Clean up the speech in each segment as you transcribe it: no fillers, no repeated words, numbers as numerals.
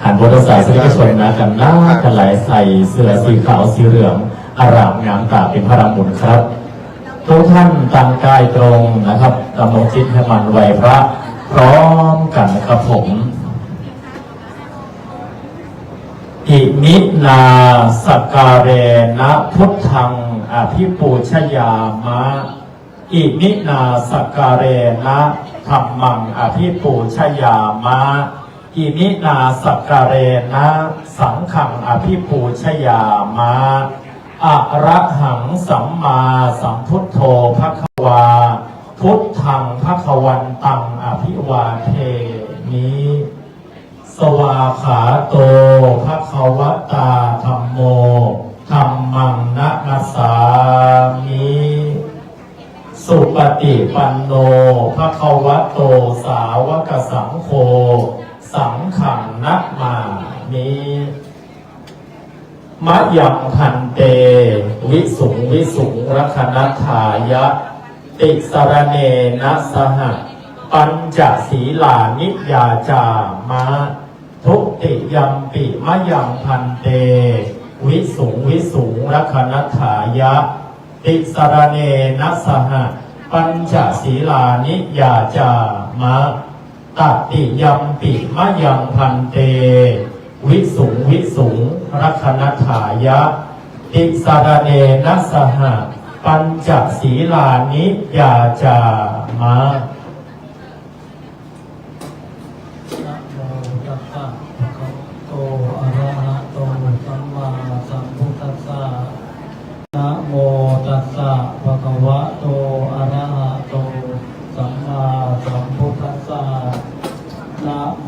หันบทศาสนิกชนนะกันหน้ากันหลายใส่เสื้อสีขาวสีเหลืองอารามงามตาเป็นพระรามบุญครับทุกท่านตั้งกายตรงนะครับดำรงจิตให้มันไหวพระพร้อมกันนะครับผมอิมินาสการเรนะพุทธังอภิปูชยามะอิมินาสการเรนะธัมมังอภิปูชยามะอิมินาสการเรนะสังฆังอภิปูชยามะอะระหังสัมมาสัมพุทโธภควาพุทธังภควันตังอภิวาเทมิสวาขาโตภควตาธัมโมธัมมังนะมัสสามิสุปฏิปันโนภควโตสาวกสังโฆสังฆังนะมามิมะยังพันเตวิสุงรัคนัฏฐายะติสรเนนะสหปัญจศีลานิยาจามะทุติยัมปิมะยังพันเตวิสุงรัคนัฏฐายะติสรเนนะสหปัญจศีลานิยาจามะตติยัมปิมะยังพันเตวิสุงรัคนัฏฐายะติสรเนนะสหปัญจศีลานิยาจามะนะโมตัสสะภะคะวะโตอะระหะโตสัมมาสัมพุทธัสสะนะโมตัสสะภะคะวะโตอะระหะโตสัมมาสัมพุทธัสสะนะโม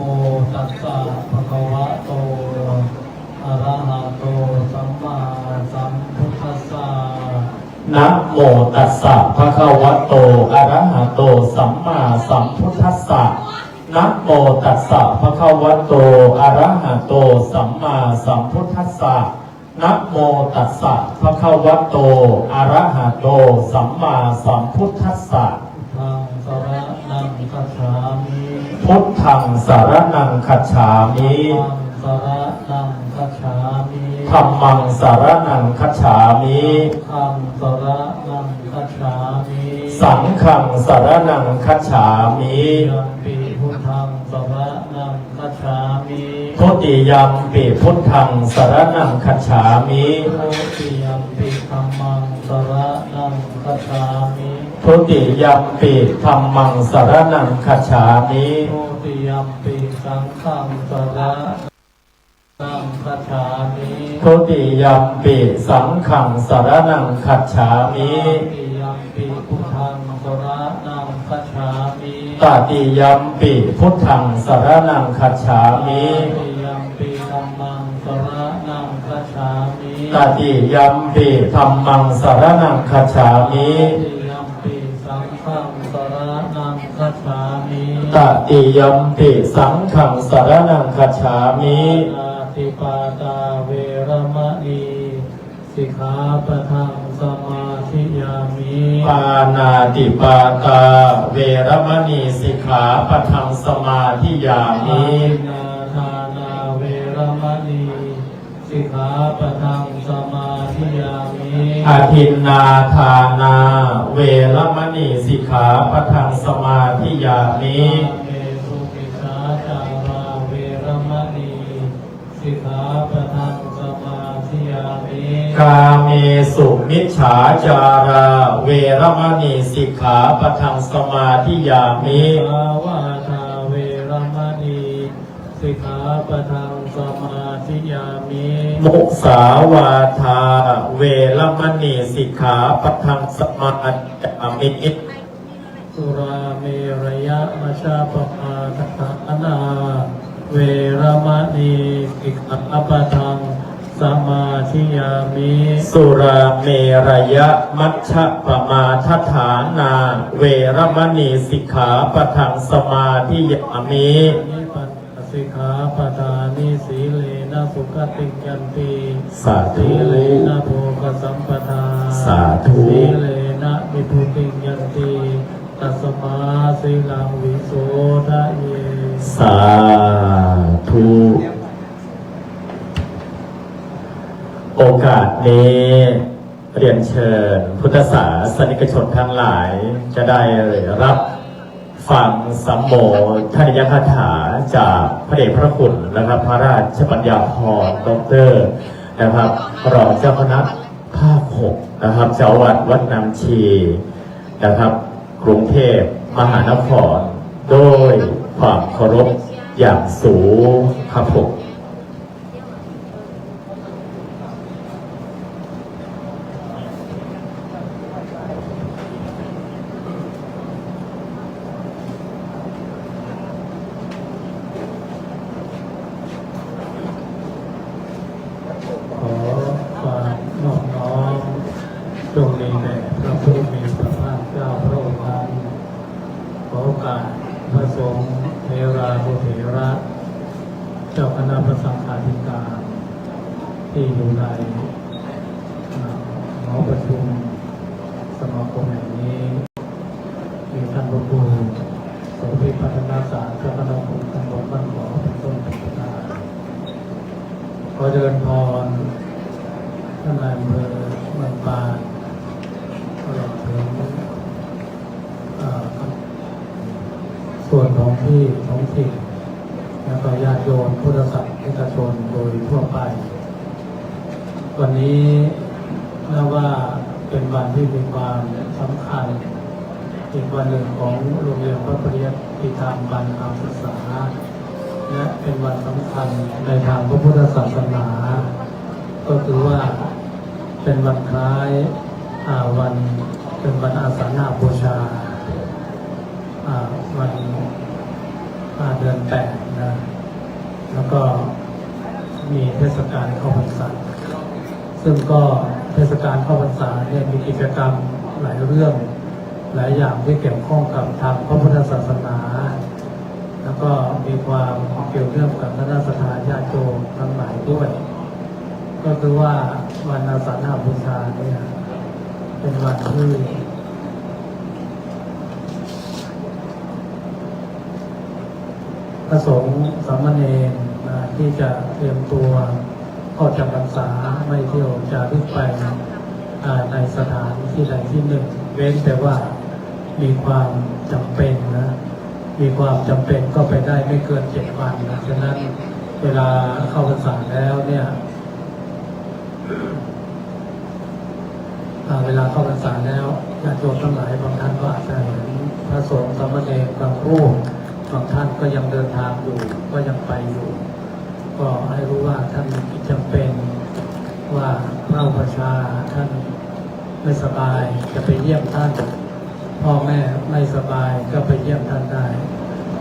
ตัสสะภะคะวะโตอะระหะโตสัมมาสัมพุทธัสสะนะโมตัสสะภะคะวะโตอะระหะโตสัมมาสัมพุทธัสสะนะโมตัสสะภะคะวะโตอะระหะโตสัมมาสัมพุทธัสสะนะโมตัสสะภะคะวะโตอะระหะโตสัมมาสัมพุทธัสสะพุทธังสรณังคัจฉามิธัมมังสรณังคัจฉามิสังฆังสรณังคัจฉามิทุติยัมปิพุทธังสรณังคัจฉามิทุติยัมปิธัมมังสรณังคัจฉามิทุติยัมปิสังฆังสรณังคัจฉามิทุติยัมปิสังฆังสรณังคัจฉามิทุติยัมปิพุทธังสรณังคัจฉามิตติยัมปิพุทธังสรณังคัจฉามิตติยัมปิธัมมังสรณังคัจฉามิตติยัมปิธัมมังสรณังคัจฉามิตติยัมปิสังฆังสรณังคัจฉามิอาติปาตาเวรมณีสิกขาปะทังสมาธิยามิปานาติปาตาเวรมณีสิกขาปะทังสมาธิยามินาทานาเวรมณีสิกขาปะทังสมาธิยามิอาทินนาทานาเวรมณีสิกขาปะทังสมาธิยามิเมสุมิสาจาราเวรมณีสิกขาปะทังสมาธิยามิกาเมสุมิจฉาจาราเวรมณีสิกขาปะทังสมาธิยามิภาวาทาเวรมณีสิกขาปะทังสมาธิยามิมุสาวาทาเวรมณีสิกขาปะทังสมาธิยามิสุราเมรยะมัชฌะปมาทัฏฐานาเวรมณีสิกขาปะทังสมาธิยามิสุราเมรยะมัชฌะปมาทัฏฐานาเวรมณีสิกขาปะทังสมาธิยามิสิกขาปะทานิสีเลนะสุขติยันติสาธุสีเลนะโภคสัมปทาสาธุสีเลนะวิภูติยันติตัสมาสีลังวิโสทะเยสาธุ โอกาสนี้เรียนเชิญพุทธศาสนิกชนทั้งหลายจะได้รับฟังสัมโภชนิยคาถาจากพระเดชพระคุณนะครับพระราชปัญญาภรณ์ดรนะครับรองเจ้าคณะภาค 6นะครับเจ้าวัดวัดน้ำชีนะครับกรุงเทพมหานครโดยความเคารพอย่างสูงครับผมขอความนอบน้อมจงมีแด่พระผู้มีพระภาคเจ้าพระองค์นั้นขอโอกาสพระสงฆ์เทรานุเถระเจ้าคณะพระสังฆาธิการที่อยู่ในหอประชุมสมาคมแห่งนี้มีท่านพระครูโสภิพัฒนาสารเจ้าคณะผู้ตำบลบ้านขอเป็นต้นเป็นประธานขอเดินพรท่านนายอำเภอเมืองปานตลอดถึงส่วนของที่ท้องถิ่นแล้วก็ญาติโยมพุทธศาสนิกชนโดยทั่วไปวันนี้นับว่าเป็นวันที่มีความสำคัญอีกวันหนึ่งของโรงเรียนพระปริยัติธรรมบัณฑิตศึกษาและเป็นวันสำคัญในทางพระพุทธศาสนาก็คือว่าเป็นวันคล้ายวันเป็นวันอาสาฬหบูชาวันเดือน8นะแล้วก็มีเทศกาลเข้าพรรษาซึ่งก็เทศกาลเข้าพรรษาเนี่ยมีกิจกรรมหลายเรื่องหลายอย่างที่เกี่ยวข้องกับทางพระพุทธศาสนาแล้วก็มีความเกี่ยวเนื่องกับคณะสัตยาญาติโยมทั้งหลายด้วยก็คือว่าวันอาสาฬหบูชาเนี่ยเป็นวันที่พระสงฆ์สามเณรที่จะเตรียมตัวเข้าจำพรรษาไม่เที่ยวจาริกไปในสถานที่ใดที่หนึ่งเว้นแต่ว่ามีความจำเป็นนะมีความจำเป็นก็ไปได้ไม่เกิน7 วันนะฉะนั้นเวลาเข้าพรรษาแล้วเนี่ยเวลาเข้าพรรษาแล้วญาติโยมทั้งหลายบางท่านก็อาจจะเห็นพระสงฆ์สามเณรบางรูปบางท่านก็ยังเดินทางอยู่ก็ยังไปอยู่ก็ให้รู้ว่าท่านมีจำเป็นว่าพระอุปัชฌาย์ท่านไม่สบายจะไปเยี่ยมท่านพ่อแม่ไม่สบายก็ไปเยี่ยมท่านได้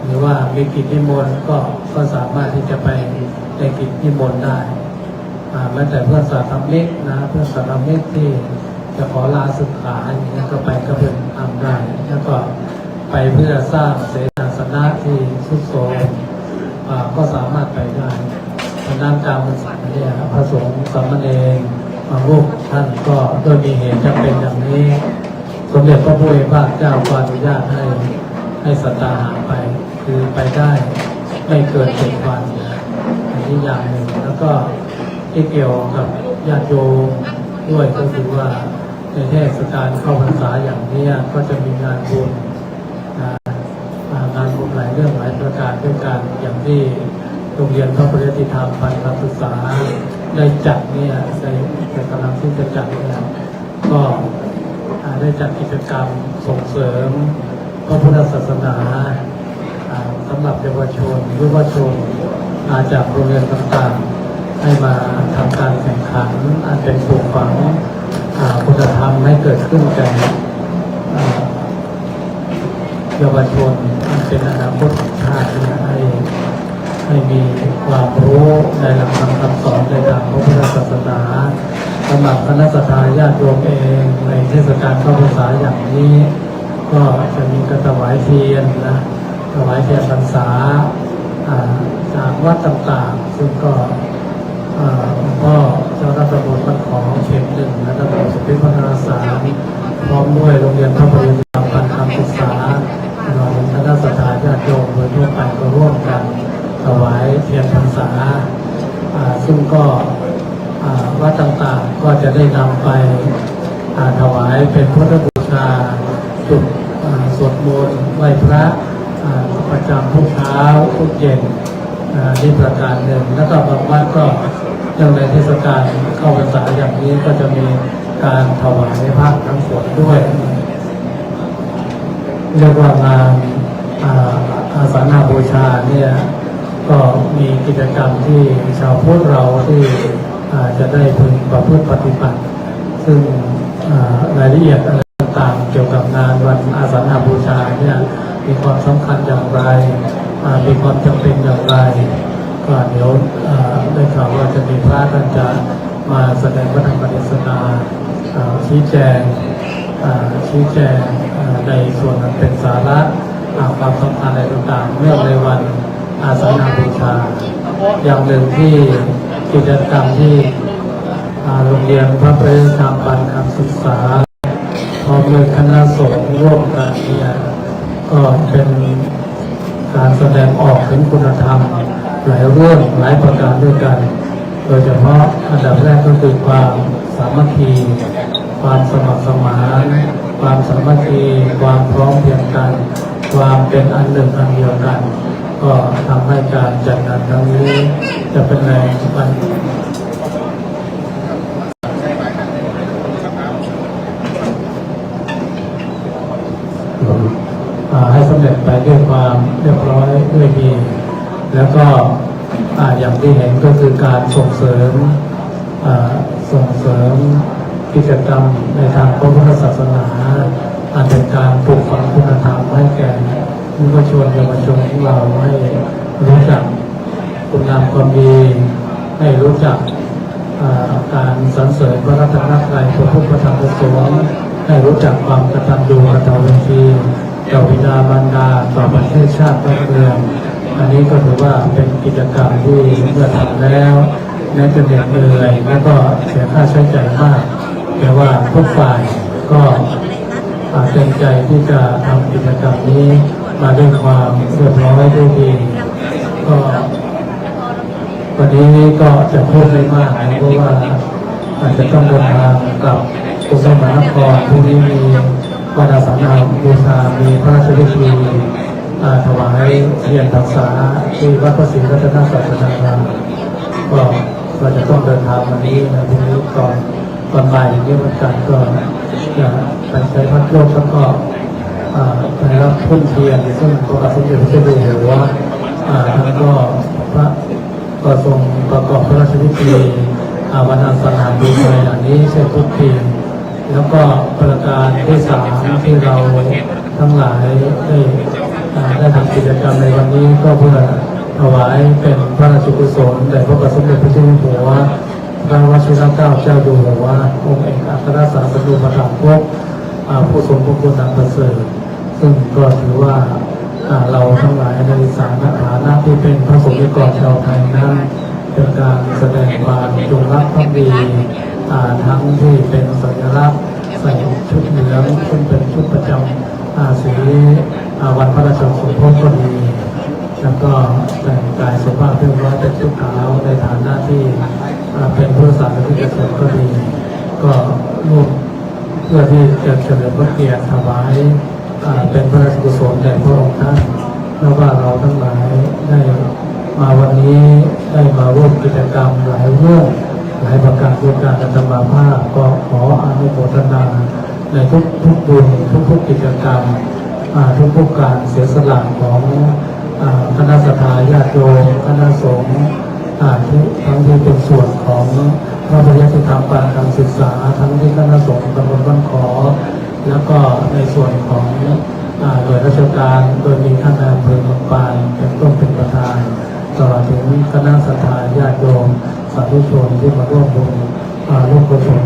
หรือว่ามีกิจนิมนต์ก็สามารถที่จะไปในกิจนิมนต์ได้แม้แต่เพื่อนสาธมิกนะเพื่อนสาธมิกที่จะขอลาศึกษาอย่างนี้ก็ไปก็เป็นทำได้แล้วก็ไปเพื่อสร้างเสนาสนะที่สุดโทรมก็สามารถไปได้ฉะนั้นการพรรษาเนี่ยพระสงฆ์สามเณรบางรูปท่านก็โดยมีเหตุจำเป็นอย่างนี้สมเด็จพระพุทธเจ้าก็อนุญาตให้สัตหาไปคือไปได้ไม่เกิน7 วันอันนี้อย่างหนึ่งแล้วก็ที่เกี่ยวกับญาติโยมด้วยก็คือว่าในเทศกาลเข้าพรรษาอย่างนี้ก็จะมีงานบุญงานบุญหลายเรื่องหลายประการด้วยกันอย่างที่โรงเรียนพระปริยัติธรรมบัณฑิตศึกษาได้จัดเนี่ยในกำลังที่จะจัดเนี่ยก็ได้จัดกิจกรรมส่งเสริมพระพุทธศาสนาสำหรับเยาวชนมาจากโรงเรียนต่างๆให้มาทำการแข่งขันอันเป็นปลูกฝังคุณธรรมให้เกิดขึ้นแก่เยาวชนอันเป็นอนาคตของชาติให้มีความรู้ในหลักธรรมคำสอนในทางพระพุทธศาสนาสำหรับคณะสัตยาญาติโยมเองในเทศกาลเข้าพรรษาอย่างนี้ก็จะมีการถวายเทียนนะถวายเทียนพรรษาจากวัดต่างๆซึ่งก็ก็เจ้าหน้าที่ตำบลบ้านของเขต 1และตำบลสุพิพัฒนาสารพร้อมด้วยโรงเรียนพระปริยัติธรรมบัณฑิตศึกษาคณะสัตยาญาติโยมโดยทั่วไปก็ร่วมกันถวายเทียนพรรษาซึ่งก็วัดต่าง ก็จะได้นำไปถวายเป็นพุทธบูชาจุดสวดมนต์ไหว้พระประจำทุกเช้าทุกเย็นนี่ประการหนึ่งแล้วก็บางวัดก็ยังในเทศกาลเข้าพรรษาอย่างนี้ก็จะมีการถวายพระน้ำฝนด้วยเรียกว่างานอาสาฬหบูชาเนี่ยก็มีกิจกรรมที่ชาวพุทธเราที่จะได้พึงประพฤติปฏิบัติซึ่งรายละเอียดอะไรต่างๆเกี่ยวกับงานวันอาสาฬหบูชาเนี่ยมีความสำคัญอย่างไรมีความจำเป็นอย่างไรก็เดี๋ยวได้ข่าวว่าจะมีพระท่านจะมาแสดงพระธรรมเทศนาชี้แจงในส่วนนั้นเป็นสาระความสำคัญอะไรต่างๆเนื่องในวันอาสาฬหบูชาอย่างหนึ่งที่กิจกรรมที่โรงเรียนพระประธรรมบัณฑิตศึกษาพร้อมด้วยคณะสงฆ์ร่วมกันเนี่ยก็เป็นการแสดงออกถึงคุณธรรมหลายเรื่องหลายประการด้วยกันโดยเฉพาะอันดับแรกก็คือความสามัคคีความสมัครสมานความสามัคคีความพร้อมเพรียงกันความเป็นอันหนึ่งอันเดียวกันก็ทำให้การจัดงานครั้งนี้จะเป็นแรงบันให้สำเร็จไปด้วยความเรียบร้อยด้วยดีแล้วก็อย่างที่เห็นก็คือการส่งเสริมกิจกรรมในทางพระพุทธศาสนาเป็นการปลูกฝังคุณธรรมให้แก่ผู้ประชาชนเยาวชนของเราให้รู้จักคุณงามความดีให้รู้จักการสรรเสริญพระรัตนตรัยพระพุทธธรรมประสงค์ให้รู้จักความกตัญญูกตเวทีต่อบิดามารดาต่อประเทศชาติบ้านเมืองอันนี้ก็ถือว่าเป็นกิจกรรมที่เมื่อทำแล้วแม้จะเหนื่อยและก็เสียค่าใช้จ่ายมากแต่ว่าทุกฝ่ายก็เต็มใจที่จะทำกิจกรรมนี้มาด้วยความเรียบร้อยด้วยดีก็วันนี้ก็จะพูดไม่มากเพราะว่าอาจจะต้องเดินทางกลับกรุงเทพมหานครพรุ่งนี้มีวันอาสาฬหบูชามีพระราชพิธีถวายเทียนพรรษาที่วัดพระศรีรัตนศาสดารามก็จะต้องเดินทางวันนี้นะพรุ่งนี้ก่อนบ่ายนี้วันจันทร์ก็จะไปใช้พัดลมแล้วก็ไปรับพุ่นเทียนซึ่งพระบาทสมเด็จพระเจ้าอยู่หัวท่านก็ทรงประกอบพระราชพิธีวันอาสาฬหบูชาอย่างนี้เช่นทุกปีแล้วก็ประการที่3ที่เราทั้งหลายได้ทำกิจกรรมในวันนี้ก็เพื่อถวายเป็นพระราชกุศลแด่พระบาทสมเด็จพระเจ้าอยู่หัวพระวชิรเกล้าเจ้าอยู่หัวองค์เอกอัครสารบดีประถมภพผู้ทรงพระคุณอันประเสริฐซึ่งก็ถือว่าเราทั้งหลายในฐานะที่เป็นพระสงฆ์นิกรชาวไทยนั้นเป็นการแสดงความจงรักภักดีทั้งที่เป็นสัญลักษณ์ใส่ชุดเหลืองซึ่งเป็นชุดประจำสีวันพระราชสมภพก็ดีแล้วก็แต่งกายสุภาพเรียบร้อยเป็นชุดขาวในฐานะที่เป็นผู้ศาสนิกชนก็ดีก็ร่วมเพื่อที่จะเฉลิมพระเกียรติถวายเป็นพระราชกุศลแด่พระองค์ท่านแล้วว่าเราทั้งหลายได้มาวันนี้ได้มาร่วมกิจกรรมหลายเรื่องหลายประการด้วยการธรรมภาพก็ขออนุโมทนาในทุกบุญทุกกิจกรรมทุกการเสียสละของคณะสัตยาญาติโยมคณะสงฆ์ทั้งที่เป็นส่วนของพระปริยัติธรรมการศึกษาทั้งที่คณะสงฆ์ตำบลบ้านขอแล้วก็ในส่วนของโดยราชการโดยมีท่านนายอำเภอเมืองปานเป็นต้นเป็นประธานตลอดถึงคณะสัตยาญาติโยมสาธุชนที่มาร่วมบุญร่วมกุศล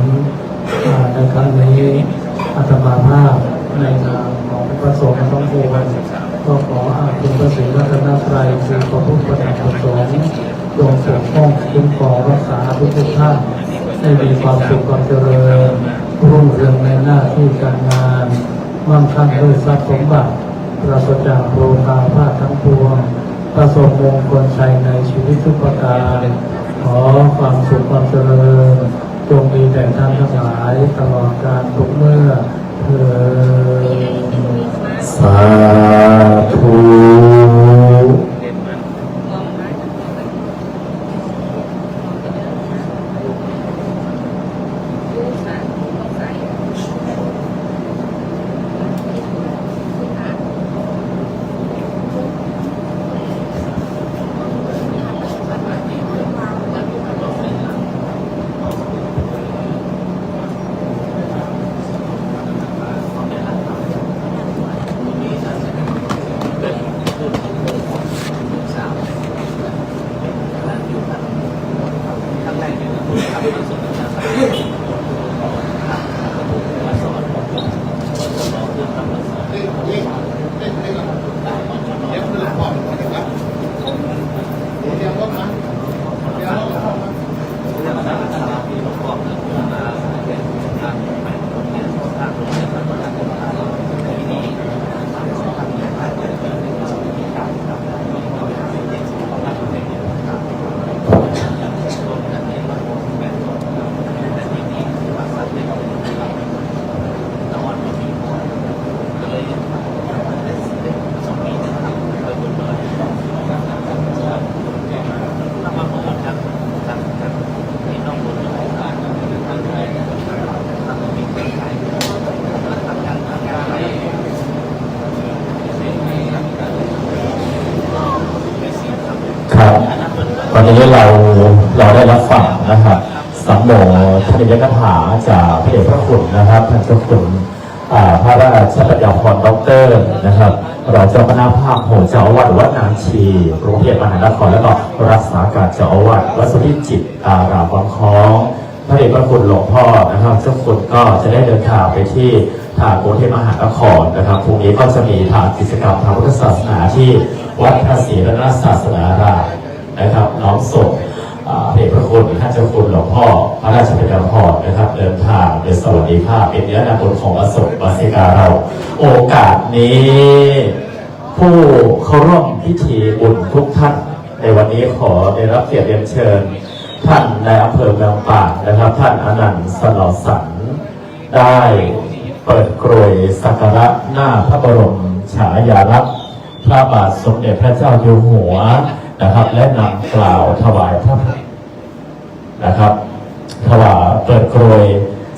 ในครั้งนี้อาตมาภาพในนามของพระสงฆ์ทั้งปวงก็ขออาคุณพระศรีรัตนตรัยคือพระพุทธพระธรรมพระสงฆ์จงปกป้องคุ้มครองรักษาทุกท่านให้มีความสุขความเจริญรุ่งเรืองในหน้าที่การงานมั่งคั่งด้วยทรัพย์สมบัติปราศจากโรคาพาธทั้งปวงประสบมงคลชัยในชีวิตทุกประการขอความสุขความเจริญ จงมีแต่ท่านทั้งหลายตลอดกาลทุกเมื่อเถิด สาธุ ครับวันนี้เราได้รับฟังนะครับสัมโมทนิยกถาจากพระเดชพระคุณนะครับท่านเจ้าคุณพระราชปัญญาพรด็อกเตอร์นะครับรองเจ้าคณะภาคโหเจ้าอาวาสวัดนางชีกรุงเทพมหานครและก็รักษาการเจ้าอาวาสวัดสุทธิจิตรารามวังคล้องพระเดชพระคุณหลวงพ่อนะครับเจ้าคุณก็จะได้เดินทางไปที่ทางกรุงเทพมหานครนะครับพรุ่งนี้ก็จะมีทางกิจกรรมทางพุทธศาสนาที่วัดพระศรีรัตนศาสนารามนะครับน้อมส่งพระเดชพระคุณท่านเจ้าคุณหลวงพ่อพระราชปัญญาพรนะครับเดินทางโดยสวัสดิภาพเป็นเนื้อนาบุญของอโศกบาสิกาเราโอกาสนี้ผู้เข้าร่วมพิธีบุญทุกท่านในวันนี้ขอได้รับเกียรติเรียนเชิญท่านในอำเภอเมืองป่างนะครับท่านอนันต์สนอสันได้เปิดกรวยสักการะหน้าพระบรมฉายาลักษณ์พระบาทสมเด็จพระเจ้าอยู่หัวนะครับและนำกล่าวถวายพระนะครับถวายเปิดกรวย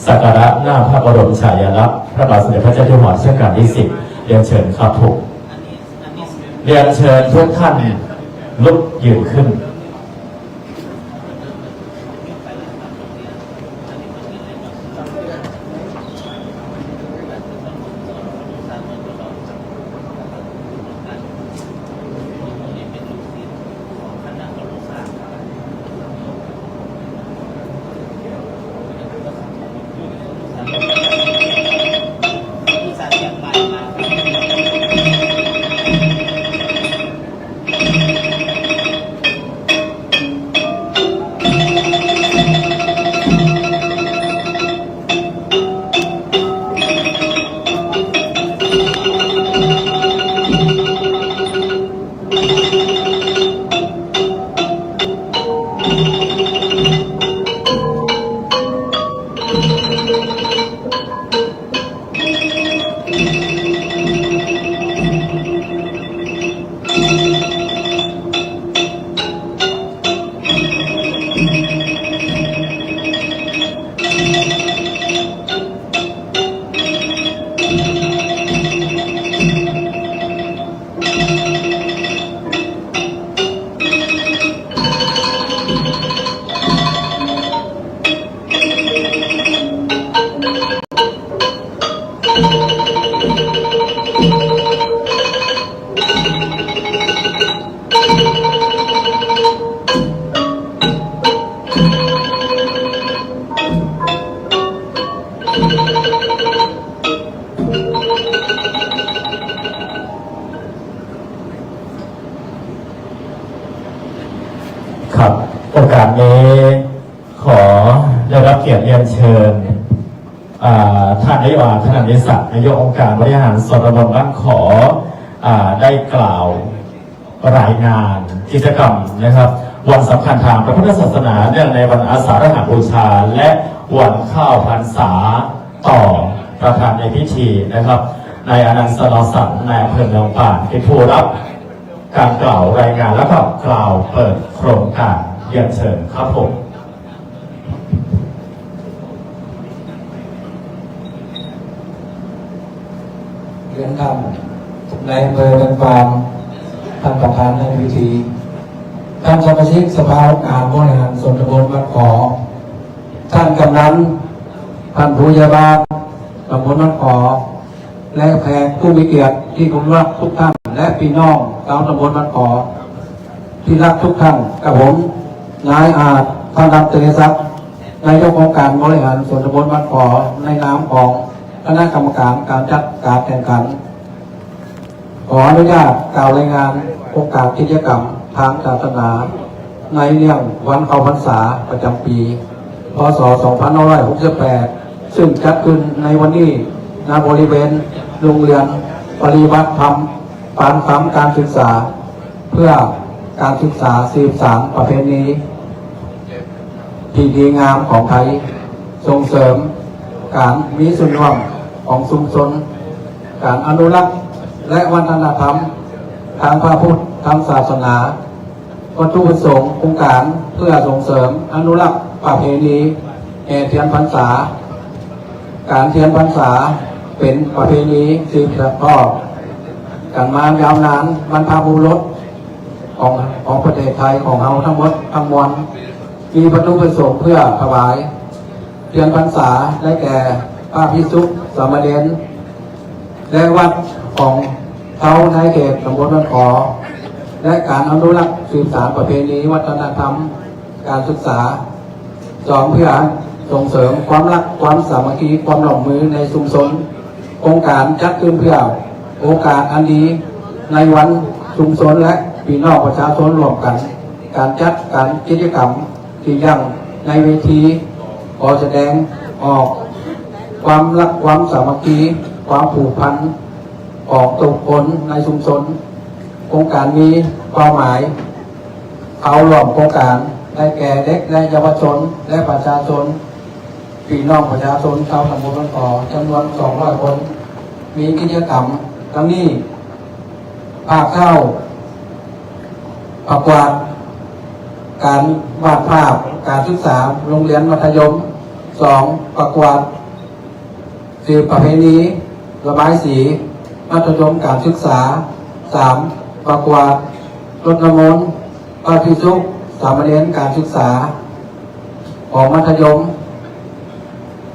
สักการะหน้าพระบรมฉายาลักษณ์พระบาทสมเด็จพระเจ้าอยู่หัวรัชกาลที่10เรียนเชิญครับผมเรียนเชิญทุกท่านลุกยืนขึ้นครับโอกาสนี้ขอได้รับเกียรติเรียนเชิญท่านนายกท่านอนิศักดิ์นายกองค์การบริหารส่วนตำบลบ้านขอได้กล่าวรายงานกิจกรรมนะครับ วันสำคัญทางพระพุทธศาสนาเนื่องในวันอาสาฬหบูชาและวันข้าวพรรษาต่อประธานในพิธีนะครับนายอนันต์สนอสันนายอำเภอเมืองป่านเป็นผู้รับการกล่าวรายงานแล้วก็กล่าวเปิดโครงการเรียนเชิญครับผมเรียนธรรมในอำเภอเมืองปานท่านประธานในพิธีท่านสมาชิกสภาองค์การบริหารส่วนตำบลบ้านขอท่านกำนันท่านผู้ใหญ่บ้านตำบลบ้านขอและแขกผู้มีเกียรติที่ผมรักทุกท่านและพี่น้องชาวตำบลบ้านขอที่รักทุกท่านกับผมนายอาจท่านดำเตยศักดิ์นายกองค์การบริหารส่วนตำบลบ้านขอในนามของคณะกรรมการการจัดการแข่งขันขออนุญาตกล่าวรายงานโอกาสกิจกรรมทางศาสนาในเรื่องวันเข้าพรรษาประจำปีพ.ศ. 2568ซึ่งจัดขึ้นในวันนี้ณบริเวณโรงเรียนปริบัติธรรมปานธรรมการศึกษาเพื่อการศึกษาสืบสานประเพณีที่ดีงามของไทยส่งเสริมการมีส่วนร่วมของชุมชนการอนุรักษ์และวัฒนธรรมทางพระพุทธศาสนาวัตถุประสงค์โครงการเพื่อส่งเสริมอนุรักษ์ประเพณีแห่เทียนพรรษาการเทียนพรรษาเป็นประเพณีสืบทอดกันมายาวนานบรรพบุรุษของประเทศไทยของเราทั้งหมดทั้งมวลมีวัตถุประสงค์เพื่อถวายเทียนพรรษาได้แก่พระภิกษุสามเณรและวัดของเขาในเขตตำบลบ้านขอและการอนุรักษ์สืบสานประเพณีวัฒนธรรมการศึกษาสองเพื่อส่งเสริมความรักความสามัคคีความร่วมมือในชุมชนโครงการจัดขึ้นเพื่อโอกาสอันดีในวันชุมชนและพี่น้องประชาชนรวมกันการจัดการกิจกรรมที่ยังในเวทีขอแสดงออกความรักความสามัคคีความผูกพันออกตุกคนในชุมชนโครงการนี้เป้าหมายเอารวมโครงการได้แก่เด็กและเยาวชนและประชาชนพี่น้องประชาชนชาวตำบลบ้านขอจำนวน200 คนมีกิจกรรมทั้งนี้ภาคเข้าประกวดการวาดภาพการศึกษาโรงเรียนมัธยม2ประกวดสืบประเพณีระบายสีมัธยมการศึกษา3ประกวดรดน้ำมนต์พระภิกษุสามเณรการศึกษาของมัธยม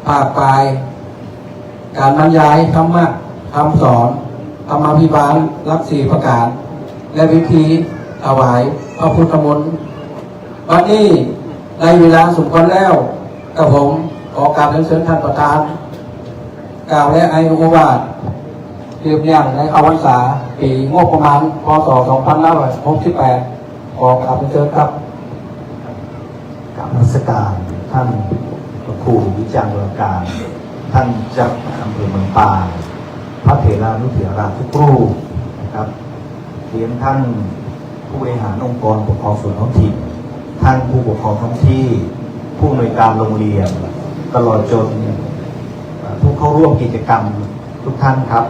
ภาคปลายการบรรยายธรรมะคำสอนธรรมาภิบาลรับ4ประการและพิธีถวายพระพุทธมนต์วันนี้ในเวลาสมควรแล้วกับผมขอกราบเรียนเชิญท่านประธานกล่าวและไอโอวาทเรียบเรียงในเข้าพรรษาปีงบประมาณพ.ศ. 2568ขอกราบเรียนเชิญครับกราบนมัสการท่านพระครูวิจารณ์วรการท่านเจ้าอำเภอเมืองปานพระเถรานุเถระทุกรูปนะครับเรียนท่านผู้บริหารองค์กรปกครองส่วนท้องถิ่นท่านผู้ปกครองท้องที่ผู้อำนวยการโรงเรียนตลอดจนผู้เข้าร่วมกิจกรรมทุกท่านครับ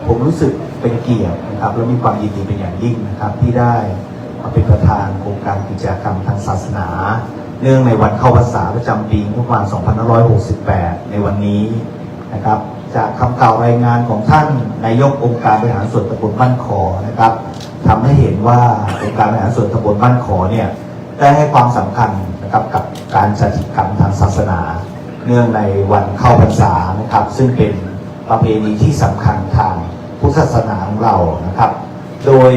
ผมรู้สึกเป็นเกียรตินะครับและมีความยินดีเป็นอย่างยิ่งนะครับที่ได้เป็นประธานโครงการกิจกรรมทางศาสนาเนื่องในวันเข้าพรรษาประจำปีงบประมาณ 2568 ในวันนี้นะครับจากคำกล่าวรายงานของท่านนายกองค์การบริหารส่วนตำบลบ้านขอนะครับทำให้เห็นว่าองค์การบริหารส่วนตำบลบ้านขอเนี่ยได้ให้ความสำคัญนะครับกับการจัดกิจกรรมทางศาสนาเนื่องในวันเข้าพรรษานะครับซึ่งเป็นประเพณีที่สำคัญทางพุทธศาสนาของเรานะครับโดย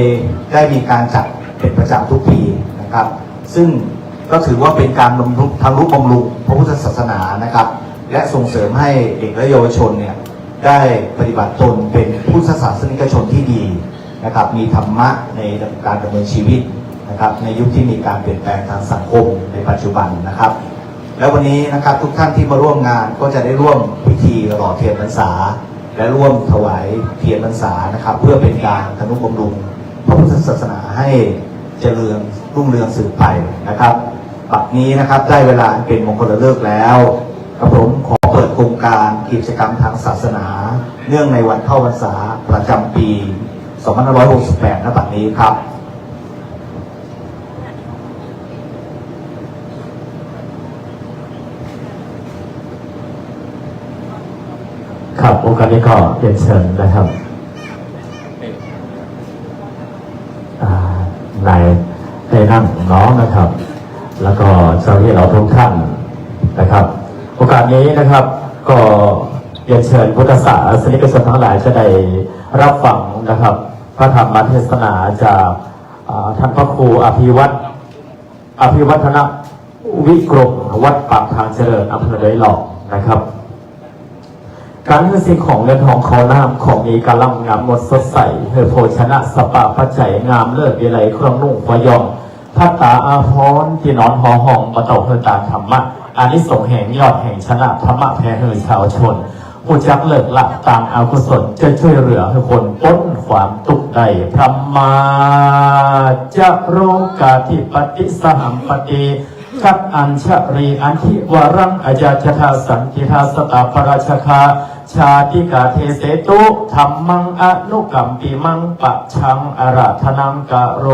ได้มีการจัดเป็นประจำทุกปีนะครับซึ่งก็ถือว่าเป็นการทำนุบำรุงพระพุทธศาสนานะครับและส่งเสริมให้เด็กและเยาวชนเนี่ยได้ปฏิบัติตนเป็นพุทธศาสนิกชนที่ดีนะครับมีธรรมะในการดำเนินชีวิตนะครับในยุคที่มีการเปลี่ยนแปลงทางสังคมในปัจจุบันนะครับแล้ววันนี้นะครับทุกท่านที่มาร่วมงานก็จะได้ร่วมพิธีหล่อเทียนพรรษาและร่วมถวายเทียนพรรษานะครับเพื่อเป็นการทนุบำรุงพระพุทธศาสนาให้เจริญ รุ่งเรืองสืบไปนะครับบัดนี้นะครับได้เวลาเป็นมงคลฤกษ์แล้วกระผมขอเปิดโครงการกิจกรรมทางศาสนา เนื่องในวันเข้าพรรษาประจำปี 2568 ณ บัดนี้ครับครับโอกาสนี้ก็เรียนเชิญนะครับนายได้นั่งน้องนะครับ แล้วก็เจ้าที่เราทุกท่านนะครับ โอกาสนี้นะครับก็เรียนเชิญพุทธศาสนิกชนทั้งหลายจะได้รับฟังนะครับ พระธรรมเทศนาจากท่านพระครูอภิวัฒนวิกรมวัดปากทางเจริญอำเภอเลยหลอกนะครับ การให้สิ่งของเงินทองเขาน้ำของมีกาลังงามหมดสดใสเฮอโภชนะสปะปัจจัยงามเลิศวิไลเครื่องนุ่งฟยองพัตตาอาภรณ์ที่นอนหอห้องมาต่อเฮอตาธรรมะอานิสงส์แห่งยอดแห่งชนะธรรมะแผ่เฮอชาวชนผู้จักเลิกละตามอากุศลจะช่วยเหลือให้คนพ้นความทุกข์ได้พระมาจะโรกาธิปฏิสหัมปฏิกัดอัญชรีอันทิวรังอาจาชทาสันติทาสตาปราชคาชาติกาเทเสตุธรรมังอนุกัมปิมังปะชังอาราธนังกะโร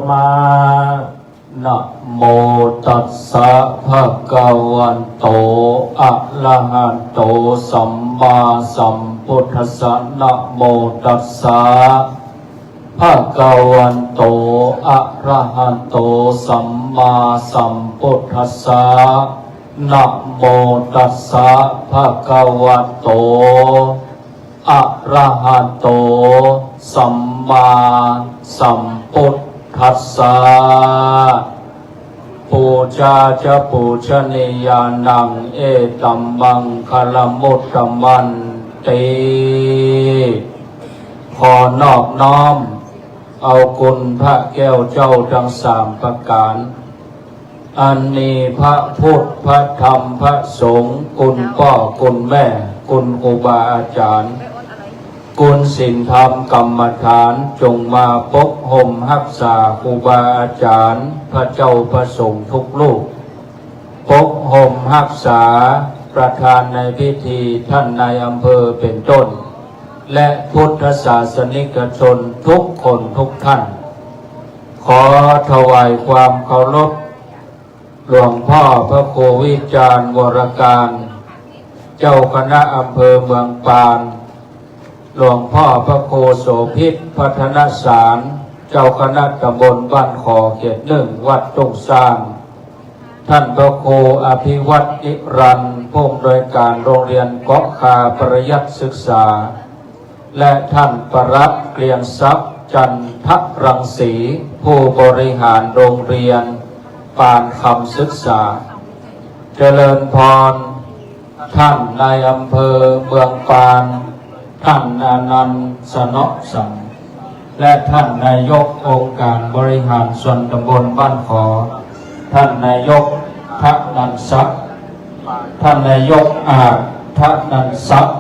มานะโมตัสสะภะคะวันโตอะระหะโตสัมมาสัมพุทธัสสะนะโมตัสสะภะคะวันโตอะระหะโตสัมมาสัมพุทธัสสะนะโมตัสสะภะคะวะโตอะระหะโตสัมมาสัมพุทธัสสะปูชาจะปูชนียานังเอตัมมังคลมุตตมันติขอนอบน้อมเอาคุณพระแก้วเจ้าทั้งสามประการอันนี้พระพุทธพระธรรมพระสงฆ์คุณพ่อคุณแม่คุณครูบาอาจารย์คุณศีลธรรมกรรมฐานจงมาปกห่มรักษาครูบาอาจารย์พระเจ้าพระสงฆ์ทุกรูปปกห่มรักษาประธานในพิธีท่านนายอำเภอเป็นต้นและพุทธศาสนิกชนทุกคนทุกท่านขอถวายความเคารพหลวงพ่อพระครูวิจารณ์วรการเจ้าคณะอำเภอเมืองปานหลวงพ่อพระครูโสภิตพัฒนสารเจ้าคณะตำบลบ้านขอเขตหนึ่งวัดตุงซานท่านพระครูอภิวัตรนิรันดร์ผู้อำนวยการโรงเรียนเกาะคาปริยัติศึกษาและท่านปรัชญ์เกลียงทรัพย์จันทรังสีผู้บริหารโรงเรียนปานคำศึกษาเจริญพรท่านนายอำเภอเมืองปานท่านอนันต์สนอสังและท่านนายกองค์การบริหารส่วนตำบลบ้านขอท่านนายกทะนันทรัพย์ท่านนายกอาจทะนันทรัพย์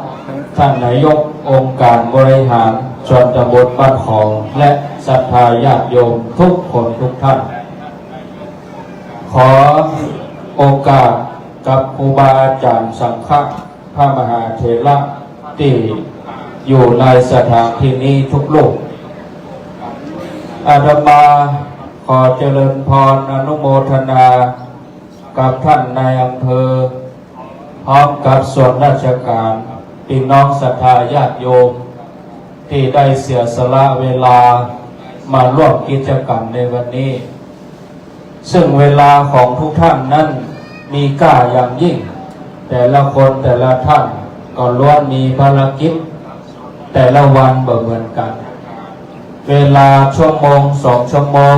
ท่านนายกองค์การบริหารส่วนตำบลบ้านขอและศรัทธาญาติโยมทุกคนทุกท่านขอโอกาสกับครูบาอาจารย์สังฆพระมหาเถระที่อยู่ในสถานที่นี้ทุกลูกอาตมาขอเจริญพรอนุโมทนากับท่านนายอำเภอพร้อมกับส่วนราชการพี่น้องศรัทธาญาติโยมที่ได้เสียสละเวลามาร่วมกิจกรรมในวันนี้ซึ่งเวลาของทุกท่านนั้นมีค่าอย่างยิ่งแต่ละคนแต่ละท่านก็ล้วนมีภารกิจแต่ละวันบ่เหมือนกันเวลาชั่วโมง2 ชั่วโมง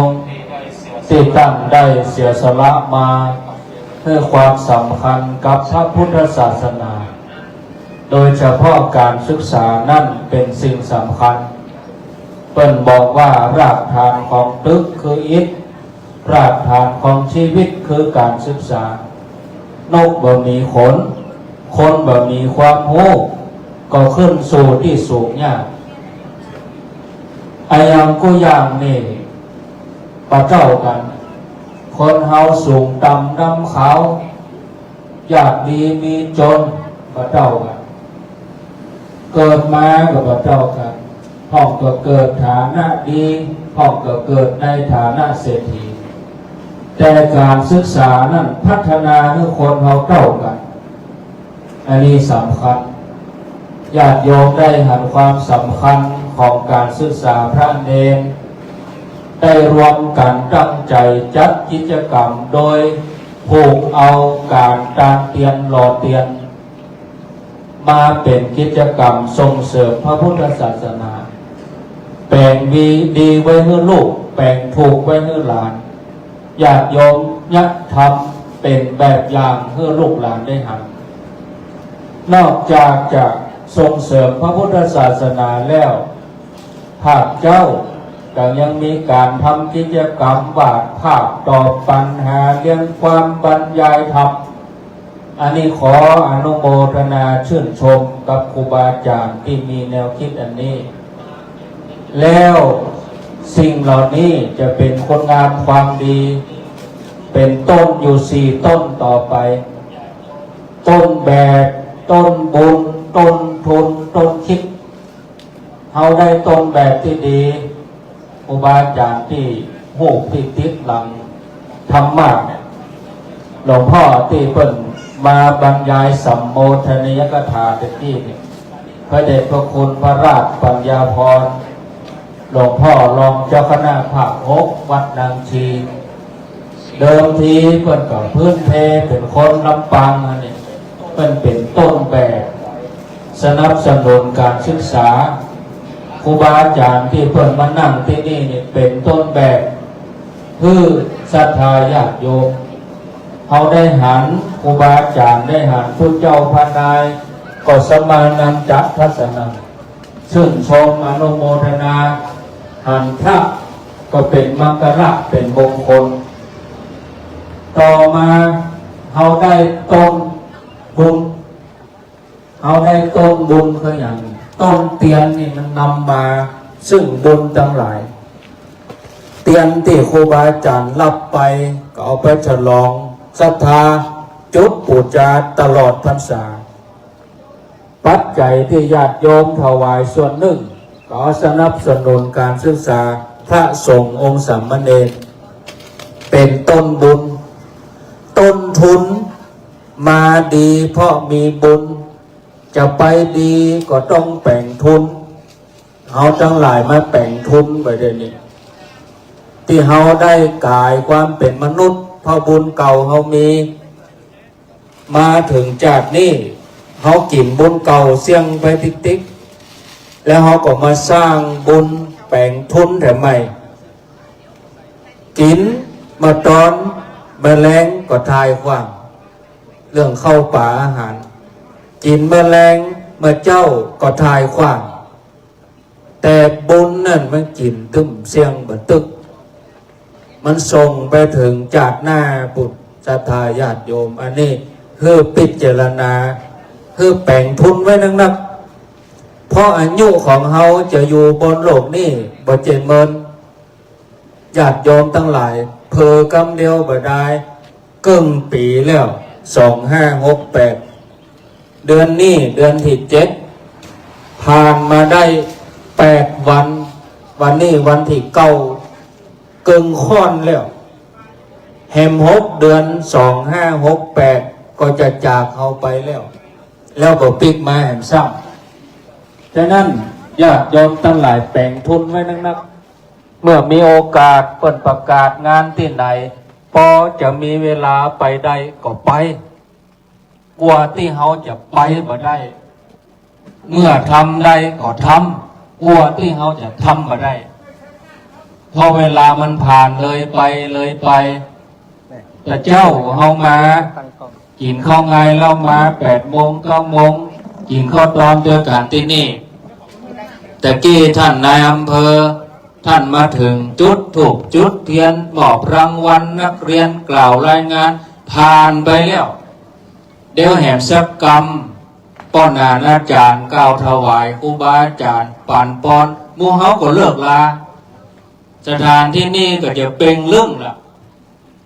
ที่ท่านได้เสียสละมาเพื่อความสำคัญกับพระพุทธศาสนาโดยเฉพาะการศึกษานั่นเป็นสิ่งสำคัญเปิ้นบอกว่ารากฐานของตึกคืออิฐรากฐานของชีวิตคือการศึกษานกบ่มีขนคนบ่มีความรู้ก็ขึ้นสู่ที่สูงยากอย่างกูอย่างนี่ มาเจ้ากันคนเฮาสูงต่ำน้ำขาวอยากดีมีจนมาเจ้ากันเกิดมากับมาเจ้ากันพ่อก็เกิดฐานะดีพ่อก็เกิดในฐานะเศรษฐีแต่การศึกษานั้นพัฒนาให้คนเฮาเจ้ากันอันนี้สำคัญญาติโยมได้เห็นความสำคัญของการศึกษาพระเนรได้รวมกันตั้งใจจัดกิจกรรมโดยผูกเอาการตามเตียนหล่อเตียนมาเป็นกิจกรรมส่งเสริมพระพุทธศาสนาแปลงดีไว้ให้ลูกแปลงถูกไว้ให้หลานญาติโยมยักทำเป็นแบบอย่างให้ลูกหลานได้หันนอกจากจะส่งเสริมพระพุทธศาสนาแล้วภาคเจ้าก็ยังมีการทำกิจกรรมวาดภาพตอบปัญหาเรื่องความบรรยายธรรมอันนี้ขออนุโมทนาชื่นชมกับครูบาอาจารย์ที่มีแนวคิดอันนี้แล้วสิ่งเหล่านี้จะเป็นคุณงามความดีเป็นต้นอยู่4ต้นต่อไปต้นแบบต้นบุญต้นทุนต้นคิดเอาได้ต้นแบบที่ดีครูบาอาจารย์ที่หูที่ติดหลังธรรมะหลวงพ่อที่เพิ่นมาบรรยายสัมโมทนียกถาเด็กที่นี่พระเดชพระคุณพระราชปัญญาภรณ์หลวงพ่อรองเจ้าคณะภาค6วัดนางชีเดิมทีเพิ่นก็พื้นเพเป็นคนลำปางอันนี้เพิ่นเป็นต้นแบบสนับสนุนการศึกษาครูบาอาจารย์ที่เพิ่นมานั่งที่นี่เป็นต้นแบบคือศรัทธาญาติโยมเขาได้หันครูบาอาจารย์ได้หันพุทธเจ้าพานายก็สมานันจักทัศนังซึ่งชมอนุโมทนาหันพระก็เป็นมังคละเป็นมงคลต่อมาเขาได้ต้นบุญเขาได้ต้นบุญคืออย่างต้นเตียนนี่มันนำมาซึ่งบุญทั้งหลายเตียนที่ครูบาอาจารย์รับไปก็เอาไปฉลองศรัทธาจุดปูจาตลอดพรรษาปัจจัยที่ญาติโยมถวายส่วนหนึ่งก็สนับสนุนการศึกษาพระสงฆ์องค์สามเณรเป็นต้นบุญต้นทุนมาดีเพราะมีบุญจะไปดีก็ต้องแบ่งทุนเอาทั้งหลายมาแบ่งทุนไปเดี๋ยวนี้ที่เฮาได้กายความเป็นมนุษย์เพราะบุญเก่าเฮามีมาถึงจากนี้เฮากินบุญเก่าเสี่ยงไปติ๊กๆแล้วเฮาก็มาสร้างบุญแบ่งทุนแถมใหม่กินมาตอนแมลงก็ทายขว้างเรื่องเข้าป่าอาหารกินแมลงมาเจ้าก็ทายขว้างแต่บุญนั่นมันกินตึ้มเสียงบันตึกมันส่งไปถึงจากหน้าปุถุศรัทธาญาติโยมอันนี้คือพิจารณาคือแบ่งทุนไว้นักๆเพราะอายุของเฮาจะอยู่บนโลกนี้บ่เจริญญาติโยมทั้งหลายเพอกำเดียวบ่ได้ครึ่งปีแล้ว2568เดือนนี้เดือนที่7ผ่านมาได้8วันวันนี้วันที่9กึ่งค่อนแล้วแฮม6เดือน2568ก็จะจากเขาไปแล้วก็ปิกมาแฮมซ้ำฉะนั้นญาติโยมทั้งหลายแบ่งทุนไว้นักๆเมื่อมีโอกาสเปิดประกาศงานที่ไหนพอจะมีเวลาไปได้ก็ไปกว่าที่เขาจะไปบ่ได้เมื่อทำได้ก็ทำกว่าที่เขาจะทำบ่ได้พอเวลามันผ่านเลยไปแต่เจ้าเขามากินข้าวไงเรามา8 โมง 9 โมงกินข้าวตอนเดียวกันที่นี่แต่กี้ท่านนายอำเภอท่านมาถึงจุดถูกจุดเทียนมอบรางวัลนักเรียนกล่าวรายงานผ่านไปแล้วเดี๋ยวแหมสักกรรมป้อนอาจารย์กล่าวถวายครูบาอาจารย์ป่านปอนหมู่เฮาก็เลิกลา สถานที่นี่ก็จะเป็นเรื่องละ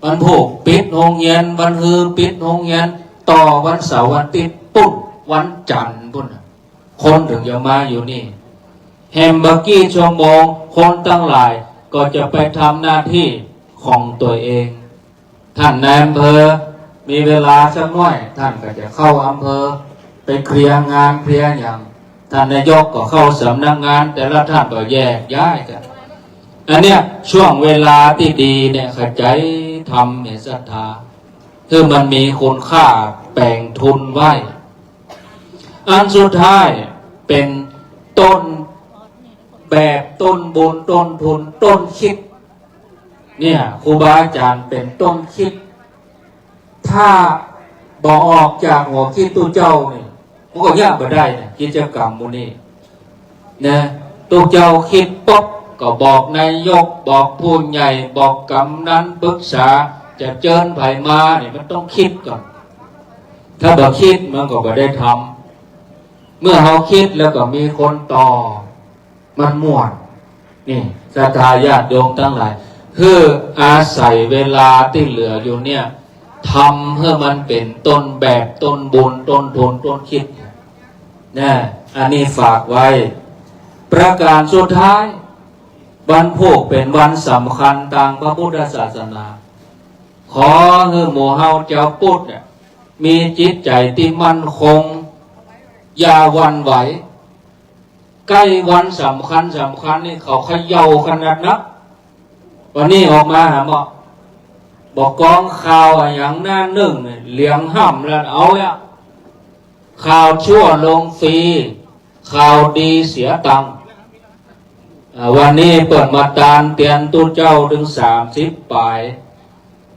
วันผูกปิดโรงเรียนวันฮือปิดโรงเรียนต่อวันเสาร์วันอาทิตย์ปุ๊บวันจันทร์ปุ๊บคนถึงจะมาอยู่นี่แฮมเบอร์กี้ชั่วโมงคนตั้งหลายก็จะไปทำหน้าที่ของตัวเองท่านนายอำเภอมีเวลาสักหน่อยท่านก็จะเข้าอำเภอไปเคลียร์งานเคลียร์อย่างท่านนายกก็เข้าสำนักงานแต่ละท่านก็แยกย้ายกันอันเนี้ยช่วงเวลาที่ดีเนี่ยขจายทำเห็นศรัทธาคือมันมีคุณค่าแบ่งทุนไว้อันสุดท้ายเป็นต้นแบบต้นบุญต้นทุนต้นคิดเนี่ยครูบาอาจารย์เป็นต้นคิดถ้าบอกออกจากหัวคิดตัวเจ้านี่มันก็ยากมาได้นะกิจกรรมมูนี่นะตัวเจ้าคิดปุ๊บก็บอกนายกบอกผู้ใหญ่บอกกำนันปรึกษาจะเจิญไผมาเนี่ยมันต้องคิดก่อนถ้าบอกคิดมันก็ไม่ได้ทำเมื่อเขาคิดแล้วก็มีคนต่อมันม่วนนี่ศรัทธาญาติโยมทั้งหลายคืออาศัยเวลาที่เหลืออยู่เนี่ยทำเพื่อมันเป็นต้นแบบต้นบุญต้นทุนต้นคิดนะอันนี้ฝากไว้ประการสุดท้ายวันผูกเป็นวันสำคัญทางพระพุทธศาสนาขอให้หมู่เฮาเจ้าพุทธเนี่ยมีจิตใจที่มั่นคงอย่าหวั่นไหวใกล้วันสำคัญนี่เขาเขย่าขนาดนักวันนี้ออกมาหาบอกกองข่าวอย่างหน้าหนึ่งเนี่ยเลี้ยงห้ำแล้วเอาแล้วข่าวชั่วลงฟรีข่าวดีเสียตังค์วันนี้เปิดมาตานเตียนตู้เจ้าถึง30 ปลาย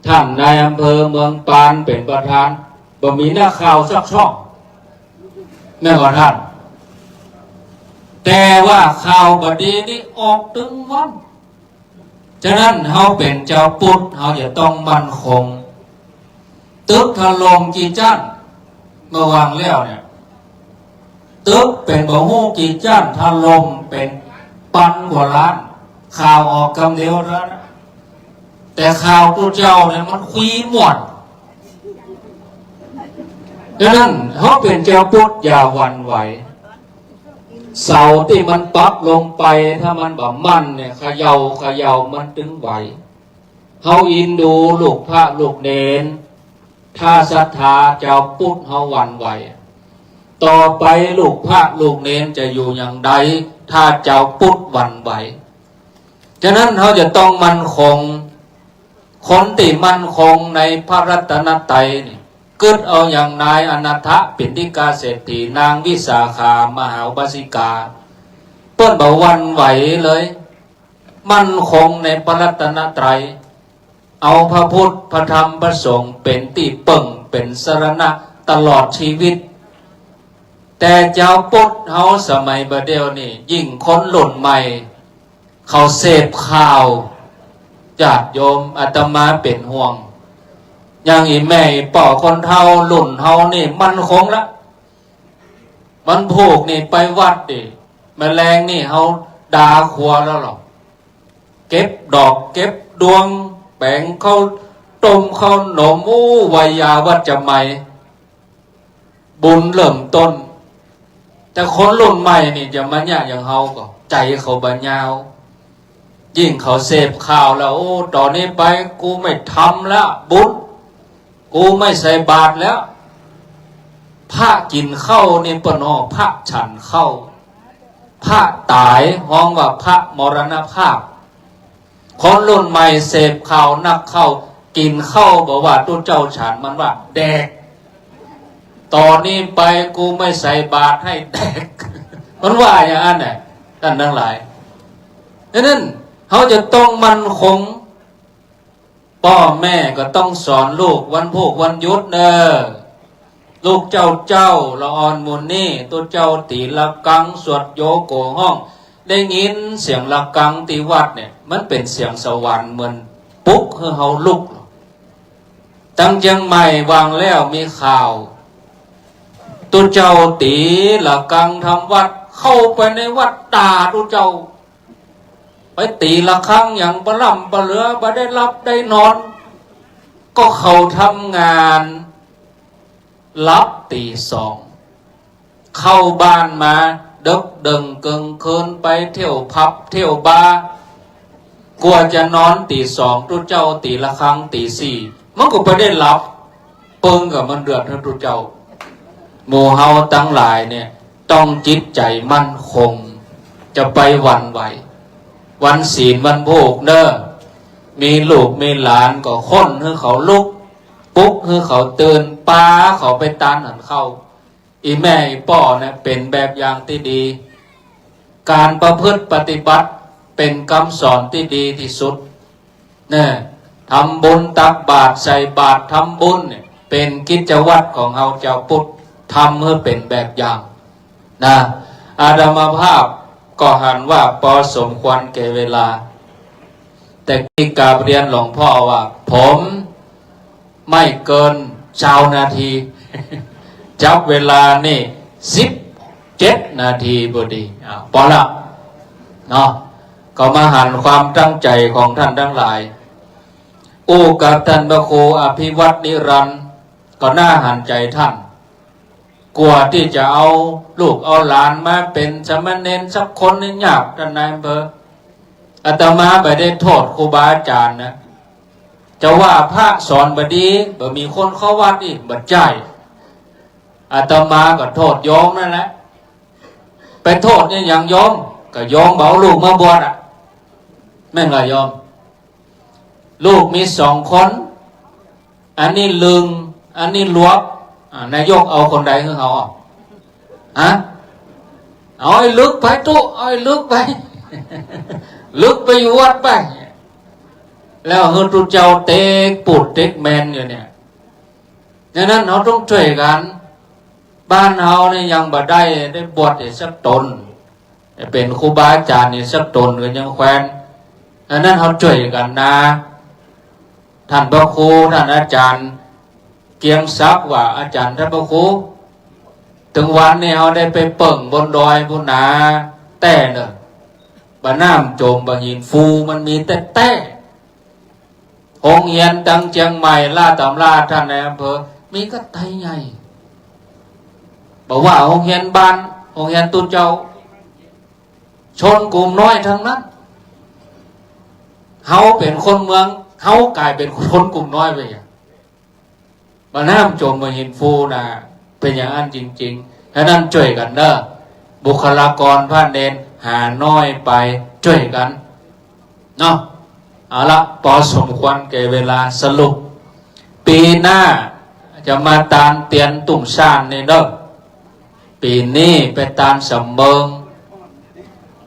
ท่านนายอำเภอเมืองปานเป็นประธานบ่มีหน้าข่าวสักช่องแม่ว่าท่านแต่ว่าข่าวบดีนี่ออกถึงวันฉะนั้นเขาเป็นเจ้าพุทธเขาจะต้องมั่นคงตึกถล่มกี่จั่นเมื่อวานแล้วเนี่ยตึกเป็นบ่ฮู้กี่จั่นถล่มเป็นปันกว่าล้านข่าวออกคำเดียวแล้วนะแต่ข่าวตัวเจ้าเนี่ยมันคุยหมดฉะนั้นเขาเป็นเจ้าพุทธอย่าหวั่นไหวเสาที่มันปักลงไปถ้ามันแบบมั่นเนี่ยเขย่ามันถึงไหวเขาอินดูลูกพระลูกเนนถ้าศรัทธาเจ้าพุทธเขาหวั่นไหวต่อไปลูกพระลูกเนนจะอยู่อย่างใดถ้าเจ้าพุทธหวั่นไหวฉะนั้นเขาจะต้องมั่นคงคนที่มั่นคงในพระรัตนตรัยนี่เกิดเอาอย่างนายอนันทะปิณฑิกาเศรษฐีนางวิสาขามหาอุบาสิกาเปิ้นบอกวันไหวเลยมั่นคงในพระรัตนตรัยเอาพระพุทธพระธรรมพระสงฆ์เป็นที่ปึ่งเป็นสรณะตลอดชีวิตแต่เจ้าพุทธเขาสมัยบัดเดียวนี่ยิ่งคนหล่นใหม่เขาเสพข่าวญาติโยมอาตมาเป็นห่วงอย่างอีแม่ป่อคนเท่าหลุ่นเท่านี่มันคงละมันผูกนี่ไปวัดดิแมลงนี่เขาด่าครัวแล้วหรอเก็บดอกเก็บดวงแบ่งเขาต้มเขาหนมวายาวัดจะไม่บุญเริ่มต้นแต่คนรุ่นใหม่นี่จะมาเนี่ยอย่างเขาก็ใจเขาบัญญาวยิ่งเขาเสพข่าวแล้วโอ้ตอนนี้ไปกูไม่ทำแล้วบุญกูไม่ใส่บาตรแล้วพระกินข้าวนี่ปนอพระฉันข้าวพระตายห้องว่าพระมรณภาพคนรุ่นใหม่เสพข่าวนักข้าวกินข้าวบอกว่าตัวเจ้าฉันมันว่าแดกตอนนี้ไปกูไม่ใส่บาตรให้แดกมันว่าอย่างนั้นน่ะท่านทั้งหลายดังนั้นเขาจะต้องมั่นคงพ่อแม่ก็ต้องสอนลูกวันพุธวันหยุดเนอลูกเจ้าละอ่อนมุนนี่ตัวเจ้าตีละกังสวดโยโกห้องได้ยินเสียงละกังตีวัดเนี่ยมันเป็นเสียงสวรรค์เหมือนปุ๊กคือเขาลุกตั้งเชียงใหม่วางแล้วมีข่าวตัวเจ้าตีละกังทำวัดเข้าไปในวัดด่าตัวเจ้า ไปตีละครั้งอย่างปล่ำปเหลือบ่ได้รับได้นอน ก็เขาทำงานรับตีสองเข้าบ้านมาดึกดึงเกิงคืนไปเที่ยวพับเที่ยวบาร์กลัวจะนอนตีสองทุเจ้าตีละครั้งตีสี่มันก็ไปได้รับเปิงกับมันเดือดทั้งทุเจ้าหมู่เฮาตั้งหลายเนี่ยต้องจิตใจมั่นคงจะไปหวั่นไหววันศีลวันโภคเด้อมีลูกมีหลานก็ค้นให้เขาลุกปุ๊กให้เขาตื่นป้าเขาไปตานหันเข้าอีแม่อีป่อเนี่ยเป็นแบบอย่างที่ดี การประพฤติปฏิบัติเป็นคำสอนที่ดีที่สุดเนี่ยทำบุญตักบาตรใส่บาตรทำบุญเนี่ยเป็นกิจวัตรของเราเจ้าพุทธทำเพื่อเป็นแบบอย่างนะอาตมาภาพก็หันว่าพอสมควรแก่เวลาแต่ที่กราบเรียนหลวงพ่อว่าผมไม่เกินเช้านาที จับเวลานี่17 นาทีพอดีพอละเนาะก็มาหันความตั้งใจของท่านทั้งหลายกับท่านพระครูอภิวัตนิรันดร์ก็น่าหันใจท่านกลัวที่จะเอาลูกเอาหลานมาเป็นสามเณรสักคนนึงยากท่านนายอำเภออาตมาไปได้โทษครูบาอาจารย์นะจะว่าพระสอนบดีบ่มีคนเข้าวัดอีกบ่ใจอาตมาก็โทษโยมนั่นแหละไปโทษเนี่ยอย่างโยมก็โยมเบาลูกมาบวชอ่ะแม่นละโยมลูกมี2 คนอันนี้ลึงอันนี้ลวกนายกเอาคนใดคือเขาฮะเอาไอ้ลึกไปตุ๊เอาไอ้ลึกไป ลึกไปอยู่วัดไปแล้วเฮือตุเจ้าเต็กปุดเต็กแมนอยู่เนี่ยดังนั้นเราต้องช่วยกันบ้านเฮาเนี่ยยังบ่ได้บวชสักตนเป็นครูบาอาจารย์นี่สักตนก็ยังแควนดังนั้นเราช่วยกันนะท่านพระครูท่านอาจารย์เกียงศักดิ์ว่าอาจารย์ท่านพระครูถึงวันนี้เราได้ไปเปิ่งบนดอยบนนาแต่เนอะบ่น้ำโจมบ่หินฟูมันมีแต่องเฮียนตังเชียงใหม่ล่าตำราท่านในอำเภอมีก็ไทยใหญ่บอกว่าองเฮียนบ้านองเฮียนตุเจ้าชนกลุ่มน้อยทั้งนั้นเฮาเป็นคนเมืองเฮากลายเป็นคนกลุ่มน้อยไปบ่น้ำโจมบ่หินฟูนะเป็นอย่างนั้นจริงๆฉะนั้นช่วยกันเด้อบุคลากรพระเนรหาน้อยไปช่วยกันเนาะเอาละพอสมควรแก่เวลาสรุปปีหน้าจะมาตานเตียนตุ่มซ่านนี่เด้อปีนี้ไปตานสำเบิง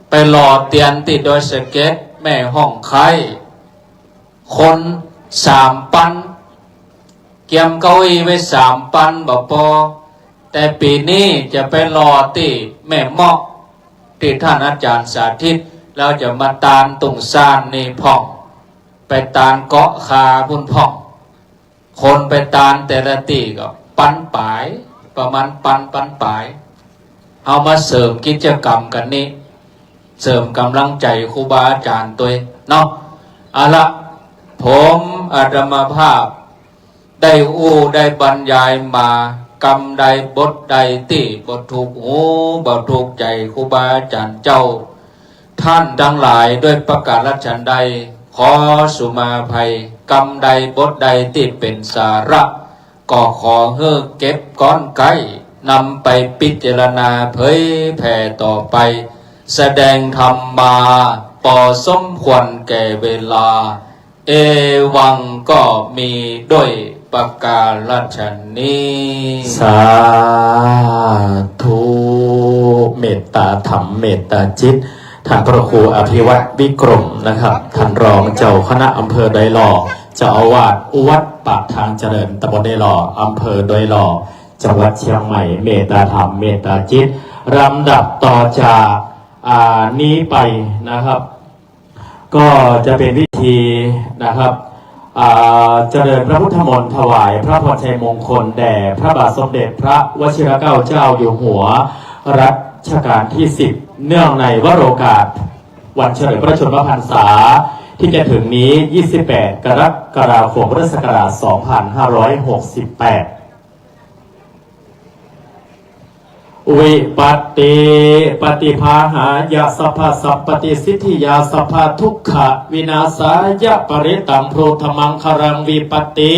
ไปหล่อเตียนติดโดยสเก็ตแม่ห้องไข่คน3 ปันเกียมเก้าอี้ไว้3 ปันบ่พอแต่ปีนี้จะไปหล่อที่แม่เมาะที่ท่านอาจารย์สาธิตเราจะมาตานตุ่งซ่านนี่พ่องไปตานเกาะคาพุ่นพ่องคนไปตานแต่ละตีก็ปันปลายประมาณปันปลายเอามาเสริมกิจกรรมกันนี้เสริมกำลังใจครูบาอาจารย์ตัวเนาะเอาละผมอาตมาภาพได้ได้บรรยายมากรรมใดบทใดที่บ่ถูกหูบ่ถูกใจครูบาอาจารย์เจ้าท่านทั้งหลายด้วยประกาศรัชใดขอสุมาภัยกรรมใดบทใดที่เป็นสาระก็ขอเฮือเก็บก้อนไก่นำไปพิจารณาเผยแผ่ต่อไปแสดงธรรมมาพอสมควรแก่เวลาเอวังก็มีด้วยประกาศนี้สาธุเมตตาธรรมเมตตาจิตท่านพระครูอภิวัตวิกรมนะครับท่านรองเจ้าคณะอำเภอดอยหล่อเจ้าอาวาสวัดปากทางเจริญตำบลดอยหล่ออำเภอดอยหล่อจังหวัดเชียงใหม่เมตตาธรรมเมตตาจิตลำดับต่อจากนี้ไปนะครับก็จะเป็นพิธีนะครับเจริญพระพุทธมนต์ถวายพระพรชัยมงคลแด่พระบาทสมเด็จพระวชิรเกล้าเจ้าอยู่หัวรัชกาลที่10เนื่องในวโรกาส วันเฉลิมพระชนมพรรษาที่จะถึงนี้ 28 กรกฎาคมพุทธศักราช 2568 วิปัตติปฏิภาหายาสัพพสัพปฏิสิทธิยาสัพพทุกขวินาศายะปริตังโพธมังครังวิปัตติ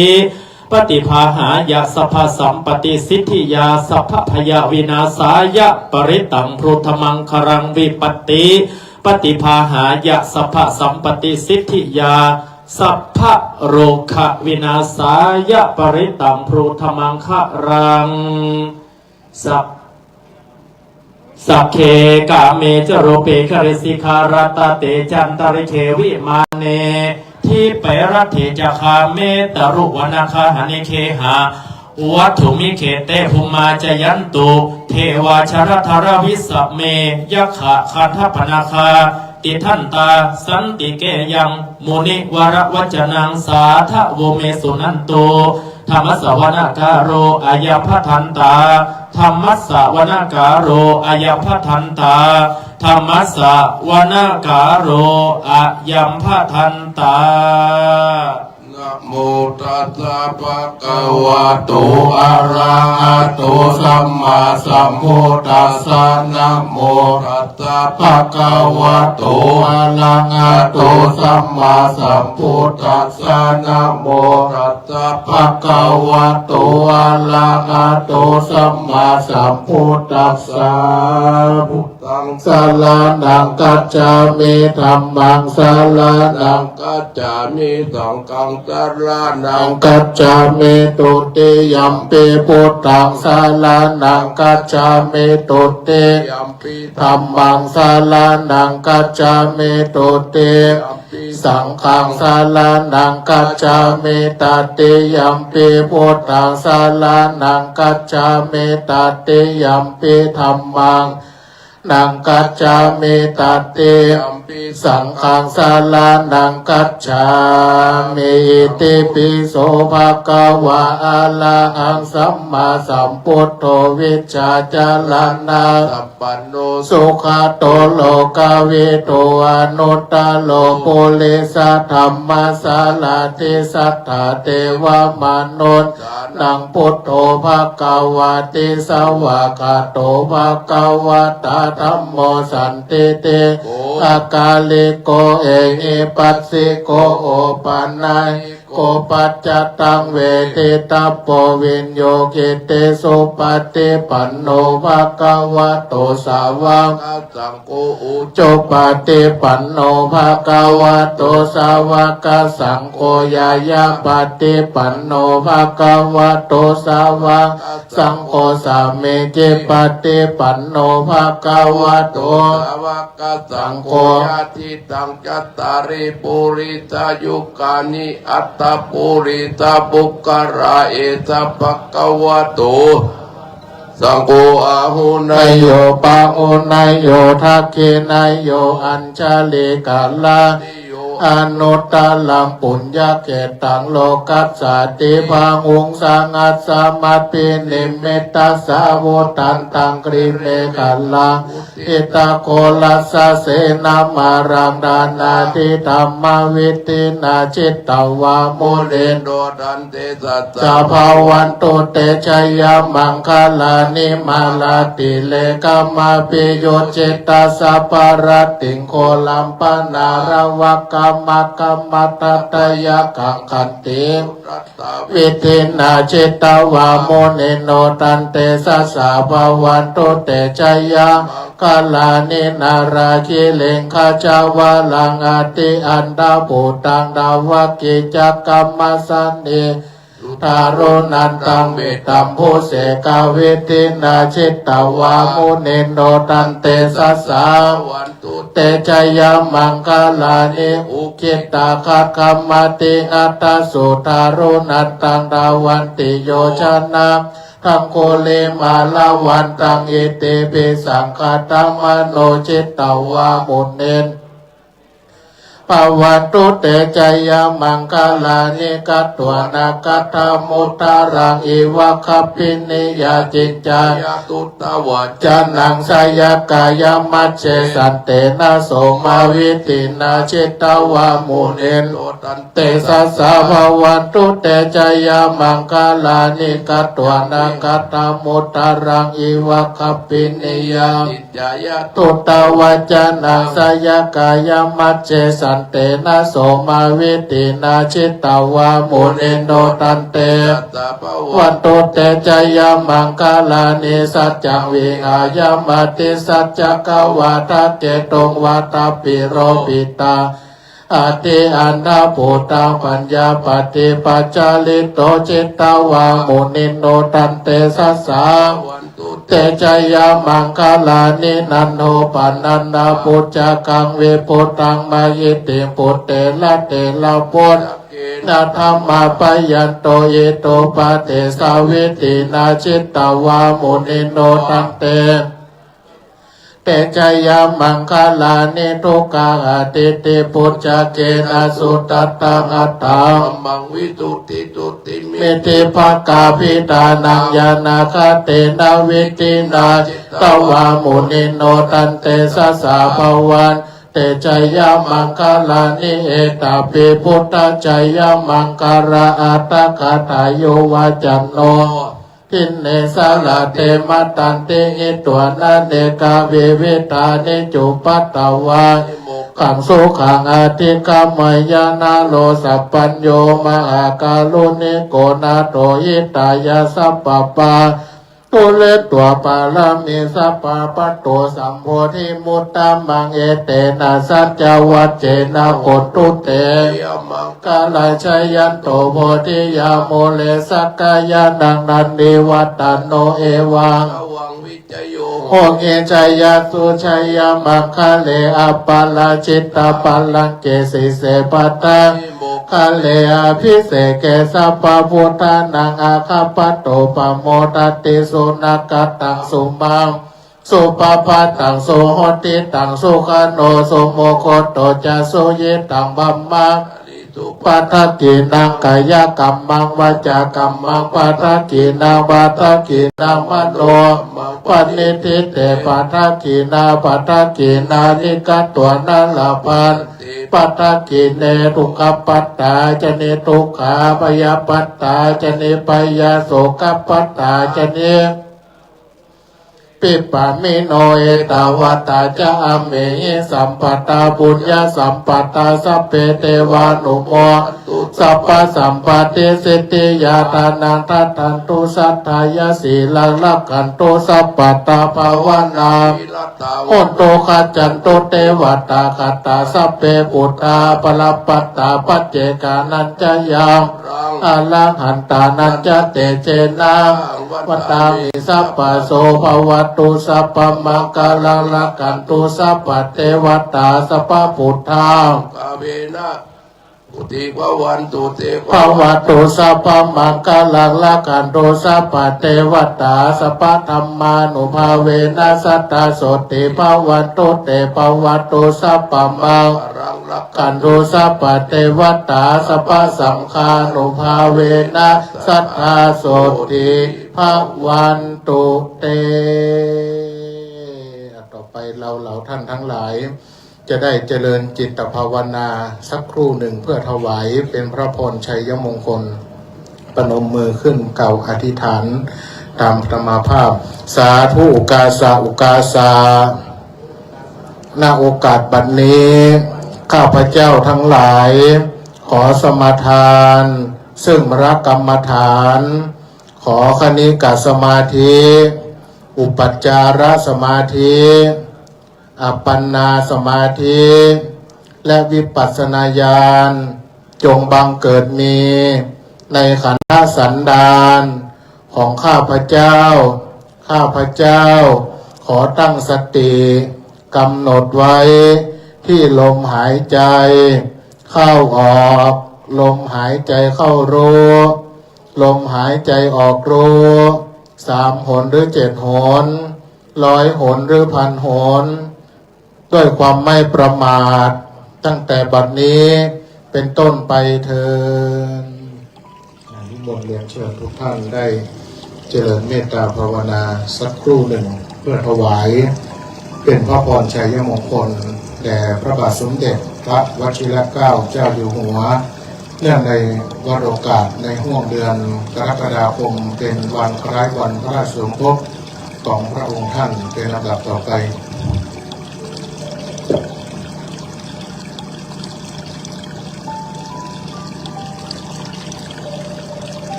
ปฏิภาหายาสัพพสัมปติสิทธิยาสัพพพยาวินาศายะปริตังโพธมังครังวิปัตติปฏิภาหายาสัพพสัมปติสิทธิยาสัพพโรคะวินาศายะปริตังโพธมังครังสัพเคกาเมจโรเปคริสิคารตาเตจันตริเควิมาเนทิเปรติจคาเมตรุวนาคาหนิเคหาวัตถุมิเขเตภูมาจยันตุเทวาชรธารวิสัพเมยะขะคันทปนาคาติทันตาสันติเกยังมุนิวรวจนังสาทะโวเมสุนันโตธรรมสวนากาโรอายาพัทันตาธรรมสวนากาโรอายาพัทันตาธรรมสวนากาโรอายัมพัทันตานะโมตัสสะภะคะวะโตอะระหะโตสัมมาสัมพุทธัสสะนะโมตัสสะภะคะวะโตอะระหะโตสัมมาสัมพุทธัสสะนะโมตัสสะภะคะวะโตอะระหะโตสัมมาสัมพุทธัสสะพุทธังสารนังกัจจามิธัมมังสารนังกัจจามิสังฆังสารนังกัจจามิตุติยัมปิพุทธังสารนังกัจจามิตุติยัมปิธัมมังสารนังกัจจามิตุติสังฆังสารนังกัจจามิตติยัมปิพุทธังสารนังกัจจามิตติยัมปิธัมมังนังกัจจามิตติสังฆังสารนังกัจจามิอิติปิโสภะคะวะอะระหังสัมมาสัมพุทโธวิชชาจารณะสัพพันโนสุขโตโลกวิโตอนุตตโลปุริสธรรมสารติสัทธาเทวมนุษย์นังพุทโธภะคะวะติสวากาโตภะคะวะตาธัมโมสันติเตอากาลิโกเอหิปัสสิโกโอปันนัยโกปัจจตังเวทิตาโปวินโยกิเตสุปฏิปันโนภะคะวะโตสาวกสังโฆอุจุปฏิปันโนภะคะวะโตสาวกสังโฆยายาปฏิปันโนภะคะวะโตสาวกสังโฆสามิจิปฏิปันโนภะคะวะโตสาวกสังโฆญาติตังจัตตาริปุริตายุกานิอัตตปุริตาบุคคราเอตภะคะวะโตสังโฆอาหุนายโยปะหุนายโยทักขินายโยอัญชลิกาลาอนุตตลังปุญญเกตังโลกัสสติภังอุงสังอัสสมัตตินิมิตตสาวุตันตังกริเมกัลลังอิตาโคลัสสะเสนามารังดานาทิธรรมวิตินาจิตตวามุเลนโดดันเตสัจจภาวันตุเตชยมังคลานิมาลาติเลกามาปิโยจิตตสัพพารติงโคลัมปนารวกรรมกรรมตัตยะกังคันติวิธินาจิตตวามุนิโนตันเตสัสสะภวันตุเตชยกาลานินาราคิเลงคาจาวาลังอติอันดาภูตังดาวกิจักกรรมสันนิทารุนันตังเบตัมภูเสกาวิตินาจิตตวามุนิโนตันเตสัสสะวันตุเตชยมังคลานิอุคิตาคาคัมมติอัตตสุทารุนันตังดาวันติโยชนะทังโคเลมาลาวันตังอิติปิสังคตังมโนจิตตวามุนิน ปวัตตุเตจยมังคลานิกัตวนากัตมุตตารังอิวะคัพพินิยาจินจายตุตตวัจจนังสยกายมัจเจสันเตนะโสมาวิตินาชิตวามุเนโนตันเตสัสสะภวันตุเตจยมังคลานิกัตวนากัตมุตตารังอิวะคัพพินิยาจินจายตุตตวัจจนังสยกายมัจเจสันเตนะโสมาวิตินาชิตวามุนิโนตันเตวันตุเตจยมังคลานิสัจจังวิหายมติสัจจกวาทเจตงวัตปิโรปิตาอติอันดาภูตังปัญญาปฏิปัจจาลิโตจิตตวามุนิโนตันเตสัสสาเตจยมังคลานินันโนปันนันดาปุจจกังเวปุตังมายิติปุตเตละเตละปุตนาธรรมาปยันโตเยโตปะเตสาวิตินาชิตตวามุนิโนตันเตเตจยมังคลานิทุกขาติติปุจจเกนะสุตตังอัตถังมังวิตุติตุติมิติภกาภิตานังยานาคเตนะวิตินาตวามุนิโนตันเตสัสสะภวันเตจยมังคลานิเอตาปิพุทธจยมังคระอัตตะคตายโยวาจันโนทินเนสาลาเตมัตตันติอิตัวนาเนกาเวเวตานิจุปัตตวาขังสุขังอธิกามยานาโลสัพปัญโยมหากาลุนิโกนาโตยิตายาสัพปะปาตุเลตัวปาลามิสัพปะปะโตสัมโพธิมุตตะมังเอเตนะสัจจวัจเจนะโคตุเตยมังกาลาชัยยันโตโพธิยาโมเลสักกายานังนันเดวัตตโนเอวังโอเกชัยยาสุชัยยามังคะเลอปาลาจิตตาปัลลังเกสิเสปัตตังคะเลอภิเสเกสัพพพุทธานังอาคาปโตปโมตติสุนักตังสุมังสุปปัตตังสุโหติตังสุขโนสุโมโคโตจะสุยิตังบัมมังปัทกินังกายกรรมังวาจากรรมังปัทกินังปัทกินังมโนปันิทิเตปัทกินาปัทกินานิกัตตัวนาลาภันปัทกิเนทุกขปัตตาจเนทุกขาปยปัตตาจเนปยโสกปัตตาจเนปิปามิโนเอตาวตาจะอเมหิสัมปตาบุญญาสัมปตาสัพเพเทวานุโมสัพพสัมปติสิทธิยาตานังทัตตันตุสัทธายาสีลังลักขันตุสัพปตาภาวนาโอนโตขัจจันตุเทวตาขัตตาสัพเพปุตตาปลปัตตาปัจเจกานันจะยังอาลังหันตานันจะเตเจนะวัตตามิสัพพโสภวัตตุสัพพมังคลังลักขันตุสัพพเทวตาสัพพพุทธาภเวนะอุติภวันตุเตภวัตตุสัพพมังคลังลักขันตุสัพพเทวตาสัพพธัมมานุภาเวนะสัตตโสติภวันตุเตภวัตตุสัพพมังขันตุสัพพเทวตาสัพพสังฆานุภาเวนะสัทธาโสติภวันตุเตต่อไปเราท่านทั้งหลายจะได้เจริญจิตภาวนาสักครู่หนึ่งเพื่อถวายเป็นพระพรชัยมงคลประนมมือขึ้นเก่าอธิษฐานตามธรรมภาพสาธุอุกาสาอุกาสาณโอกาสบัดนี้ข้าพเจ้าทั้งหลายขอสมาทานซึ่งรักกรรมฐานขอคณิกะสมาธิอุปัจจารสมาธิอัปปนาสมาธิและวิปัสสนาญาณจงบังเกิดมีในขันธสันดานของข้าพเจ้าขอตั้งสติกำหนดไว้ที่ลมหายใจเข้าออกลมหายใจเข้ารู้ลมหายใจออกรู้3 หนหรือ7 หน100 หนหรือ1,000 หนด้วยความไม่ประมาท ตั้งแต่บัดนี้เป็นต้นไปเถิดนิมนต์เรียนเชิญทุกท่านได้เจริญเมตตาภาวนาสักครู่หนึ่งเพื่อถวายเป็นพระพรชัยมงคลแด่พระบาทสมเด็จพระวชิรเกล้าเจ้าอยู่หัวเนื่องในวันโอกาสในห่วงเดือนกรกฎาคมเป็นวันคล้ายวันพระราชสมภพของพระองค์ท่านเป็นลำดับต่อไป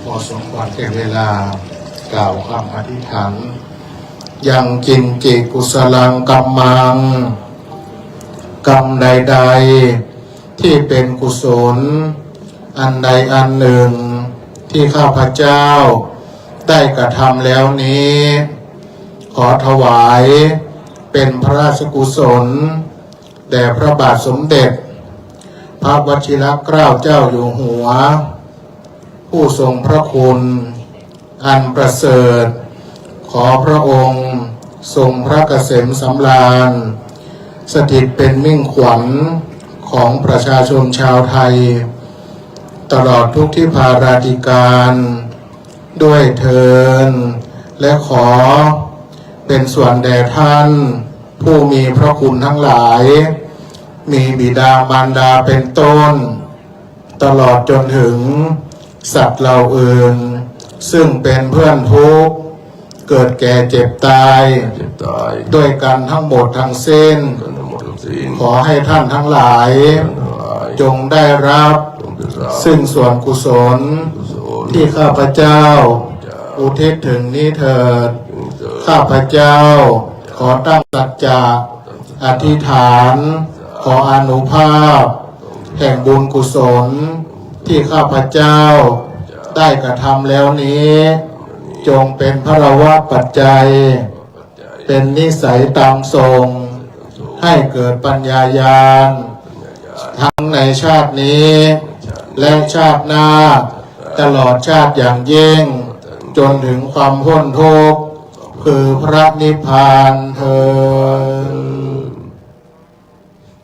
พอสมควรแก่เวลากล่าวคำอธิษฐานยังกินจิกุศลังกัมมังกรรมใดๆที่เป็นกุศลอันใดอันหนึ่งที่ข้าพเจ้าได้กระทำแล้วนี้ขอถวายเป็นพระราชกุศลแด่พระบาทสมเด็จพระวชิรเกล้าเจ้าอยู่หัวผู้ทรงพระคุณอันประเสริฐขอพระองค์ทรงพระเกษมสำราญสถิตเป็นมิ่งขวัญของประชาชนชาวไทยตลอดทุกที่ภาราธิการด้วยเทินและขอเป็นส่วนแด่ท่านผู้มีพระคุณทั้งหลายมีบิดามารดาเป็นต้นตลอดจนถึงสัตว์เหล่าอื่นซึ่งเป็นเพื่อนทุกข์เกิดแก่เจ็บตายด้วยกันทั้งหมดทั้งสิ้นขอให้ท่านทั้งหลายจงได้รับซึ่งส่วนกุศลที่ข้าพเจ้าอุทิศถึงนี้เถิดข้าพเจ้าขอตั้งสัจจะอธิษฐานขออานุภาพแห่งบุญกุศลที่ข้าพเจ้าได้กระทำแล้วนี้จงเป็นพระวะปัจจัยเป็นนิสัยตามทรงให้เกิดปัญญาญาณทั้งในชาตินี้และชาติหน้าตลอดชาติอย่างยิ่งจนถึงความพ้นทุกข์คือพระนิพพานเถิด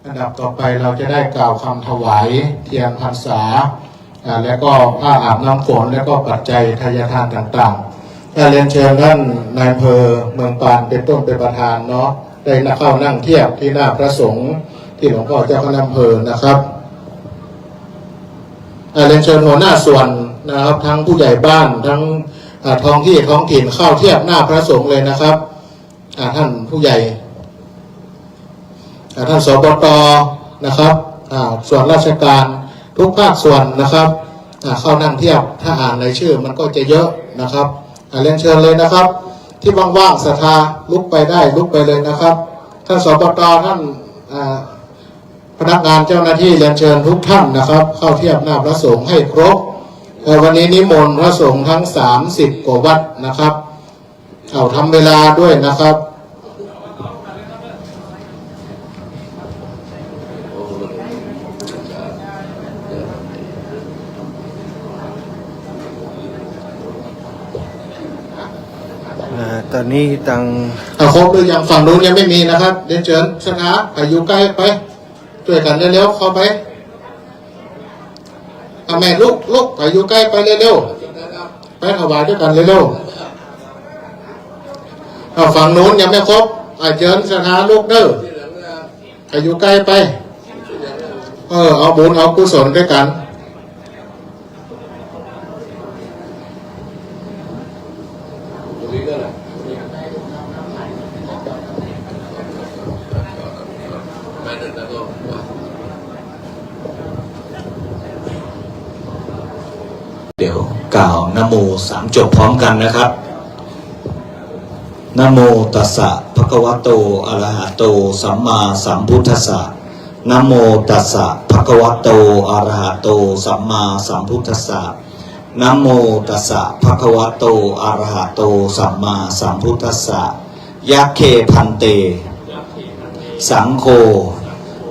อันดับต่อไปเราจะได้กล่าวคำถวายเทียนพรรษาและก็ผ้าอาบน้ำฝนและก็ปัจจัยทายทานต่างๆเรียนเชิญท่านนายอำเภอเมืองปานเป็นต้นเป็นประธานเนาะได้เข้านั่งเทียบที่หน้าพระสงฆ์ที่หลวงพ่อเจ้าคณะอำเภอนะครับเรียนเชิญหัวหน้าส่วนนะครับทั้งผู้ใหญ่บ้านทั้งท้องถิ่นเข้าเทียบหน้าพระสงฆ์เลยนะครับท่านผู้ใหญ่ท่านสบต.นะครับส่วนราชการทุกภาคส่วนนะครับเข้านั่งเทียบถ้าอ่านรายชื่อมันก็จะเยอะนะครับเรียนเชิญเลยนะครับที่ว่างๆศรัทธาลุกไปได้ลุกไปเลยนะครับท่านสบต.ท่านพนักงานเจ้าหน้าที่เรียนเชิญทุกท่านนะครับเข้าเทียบหน้าพระสงฆ์ให้ครบวันนี้นิมนต์พระสงฆ์ทั้ง30 กว่าวัดนะครับเอาทำเวลาด้วยนะครับตอนนี้ตังครบหรือยังฝั่งนู้นยังไม่มีนะครับเรียนเชิญชนะไปอยู่ใกล้ไปช่วยกันเร็วๆเข้าไปแม่ลุกไปอยู่ใกล้ไปเร็วๆไปถวายด้วยกันเร็วๆฝั่งนู้นยังไม่ครบเชิญชนะลูกเด้อไปอยู่ใกล้ไปเอาบุญเอากุศลด้วยกัน เดี๋ยวกล่าวนะโม3 จบพร้อมกันนะครับนะโมตัสสะภะคะวะโตอะระหะโตสัมมาสัมพุทธัสสะนะโมตัสสะภะคะวะโตอะระหะโตสัมมาสัมพุทธัสสะนะโมตัสสะภะคะวะโตอะระหะโตสัมมาสัมพุทธัสสะยะเคพันเตสังโฆ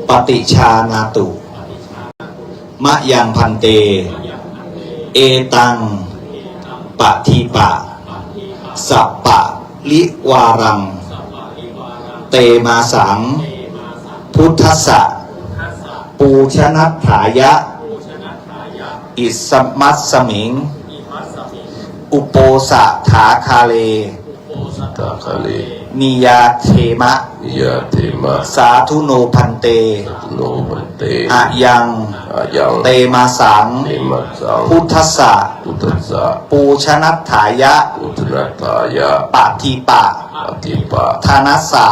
ปฏิชานาตุมะยังพันเตเอตังปะทีปะสัปปะลิวารังเตมาสังพุทธัสสะปูชนัตถายะอิสมัสสมิงอุโปสะถาคาเลนิยาเทมะสาธุโนพันเตอะยังเตมาสังพุทธัสสะปูชนัตถายะปะทีปะธานัสสะ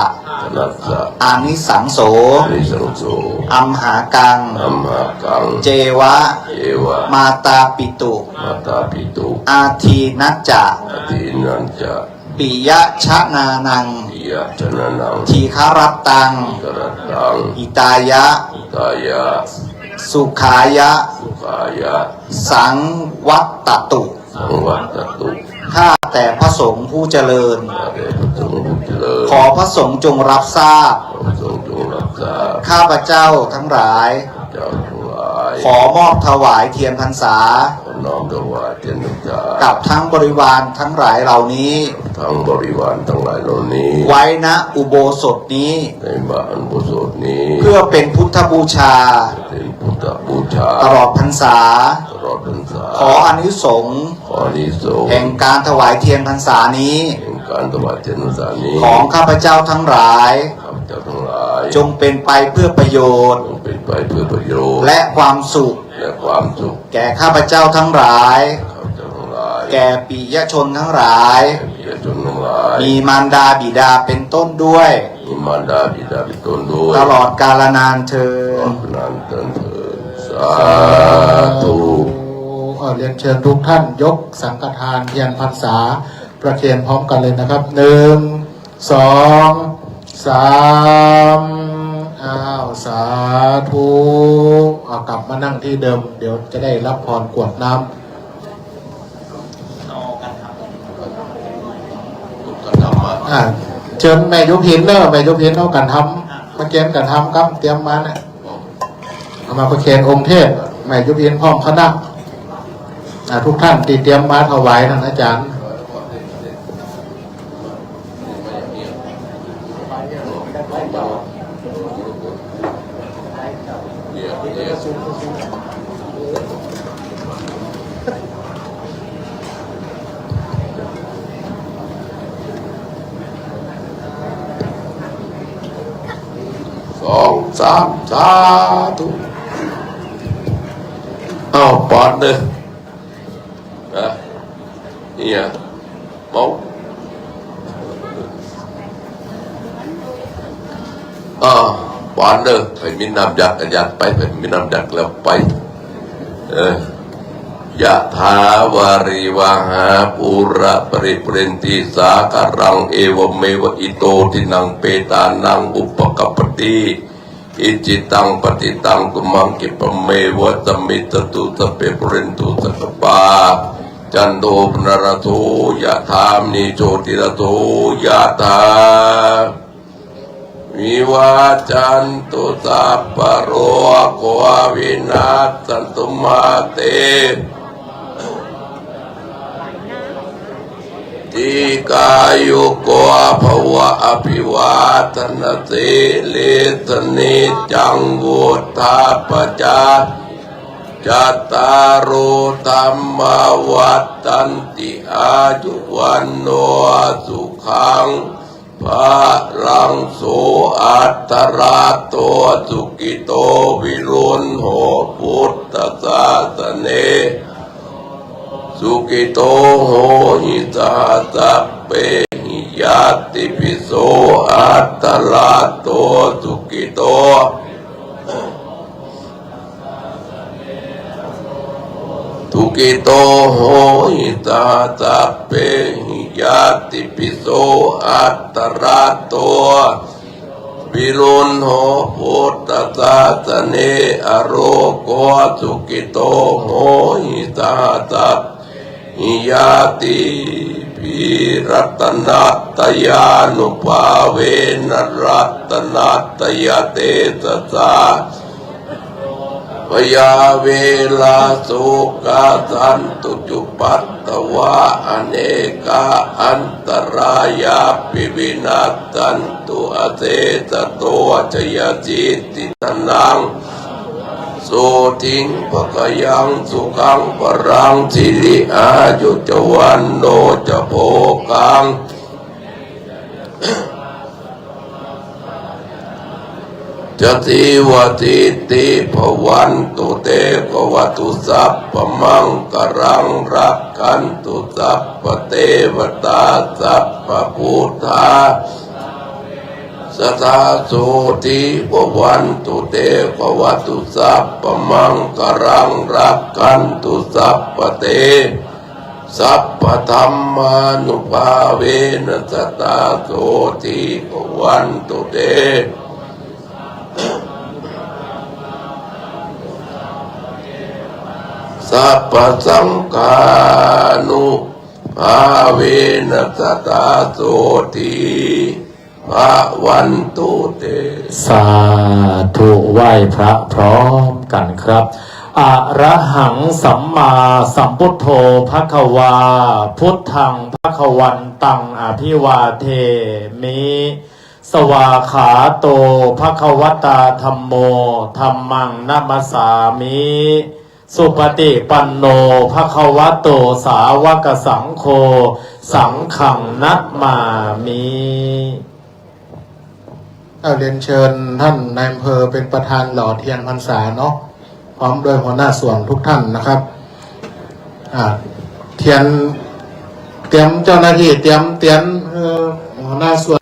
อานิสังโสอัมหากังเจวะมาตาปิตุอาทีนัจจะปิยะชะนานังทีฆรัตตังอิตายะสุขายะสังวัตตตุข้าแต่พระสงฆ์ผู้เจริญขอพระสงฆ์จงรับทราบข้าพเจ้าทั้งหลายขอมอบถวายเทียนพรรษากับทั้งบริวารทั้งหลายเหล่านี้ไว้ณอุโบสถนี้เพื่อเป็นพุทธบูชาตลอดพรรษาขออานิสงส์แห่งการถวายเทียนพรรษานี้ของข้าพเจ้าทั้งหลายจงเป็นไปเพื่อประโยชน์และความสุขแก่ข้าพเจ้าทั้งหลายแก่ปิยชนทั้งหลายมีมารดาบิดาเป็นต้นด้วยตลอดกาลนานเทอญสาธุเรียนเชิญทุกท่านยกสังฆทานเทียนพรรษาประเคนพร้อมกันเลยนะครับ1 2 3อ้าวสาธุเอากลับมานั่งที่เดิมเดี๋ยวจะได้รับพรกรวดน้ำเชิญแม่ยุพินเนอะแม่ยุพินเอากันทำมาเกณฑ์กันทำครับเตรียมมาเนี่ยเอามาประเคนองค์เทพแม่ยุพินพร้อมคณะทุกท่านตีเตรียมมาถวายท่านอาจารย์2 3สาธุเอาปอดเลยเนี่ยมองปอนเด้อไปมีน้ำยักยัดไปมีน้ำยักแล้วไปยะถาวาริวหาปุระปริปุเรนติสาคารังเอวเมวะอิโตทินังเปตานังอุปกัปปติอิจิตังปฏิตังกุมังกิปเมวะสมิตตุสเปปุเรนตุสัพปาจันโทปนรโทยะธามนิโชติระโทยะธาวิวาจันตุสัพพะโรโควินาศสันตุมาเตทิกายุโกภวะอภิวาทนาสิลิสนิจังวุฒาปจาจัตตารุธรรมวัฏตันติอายุวันโนสุขังภะรังโสอัตตราโตสุกิโตวิรุณโหพุทธศาสเนสุกิโตโหหิตาสัพเพหิยาติปิโสอัตตราโตสุกิโต ทุกิโตโหหิตาสัพเพหิยาติปิโสอัตตราโตวิรุณโหพุทธศาสเนอโรโกสุกิโตโหหิตาสัพหิยาติปิรัตนัตตยานุภาเวนรัตนัตตยเตสสาพยาเวลาสุขาสันตุจุปัตตวะอเนกาอันตรายาปิวินาสันตุอเสสโตชยจิตตินังสุทิงภกยังสุขังปรังสิริอายุจวันโนจะโภกังจะทิวติติภวันตุเตภวตุสัพพมังกรังรักขันตุสัพพเทวตาสัพพพุทธาสัทธาโสติภวันตุเตภวตุสัพพมังกรังรักขันตุสัพพเทสัพพธรรมานุภาเวนะสัทธาโสติภวันตุเตสัพพสังฆานุภาเวนะสัทธาโสติภวันตุเต สาธุไหว้พระพร้อมกันครับอะระหังสัมมาสัมพุทโธภควาพุทธังภควันตังอภิวาเทมิสวาขาโตภควตาธัมโมธัมมังนัมมสามิสุปฏิปันโนภควโตสาวกสังโฆสังฆังนัตมามิเรียนเชิญท่านนายอำเภอเป็นประธานหล่อเทียนพรรษาเนาะพร้อมด้วยหัวหน้าส่วนทุกท่านนะครับเทียนเตรียมเจ้าหน้าที่เตรียมหัวหน้าส่วน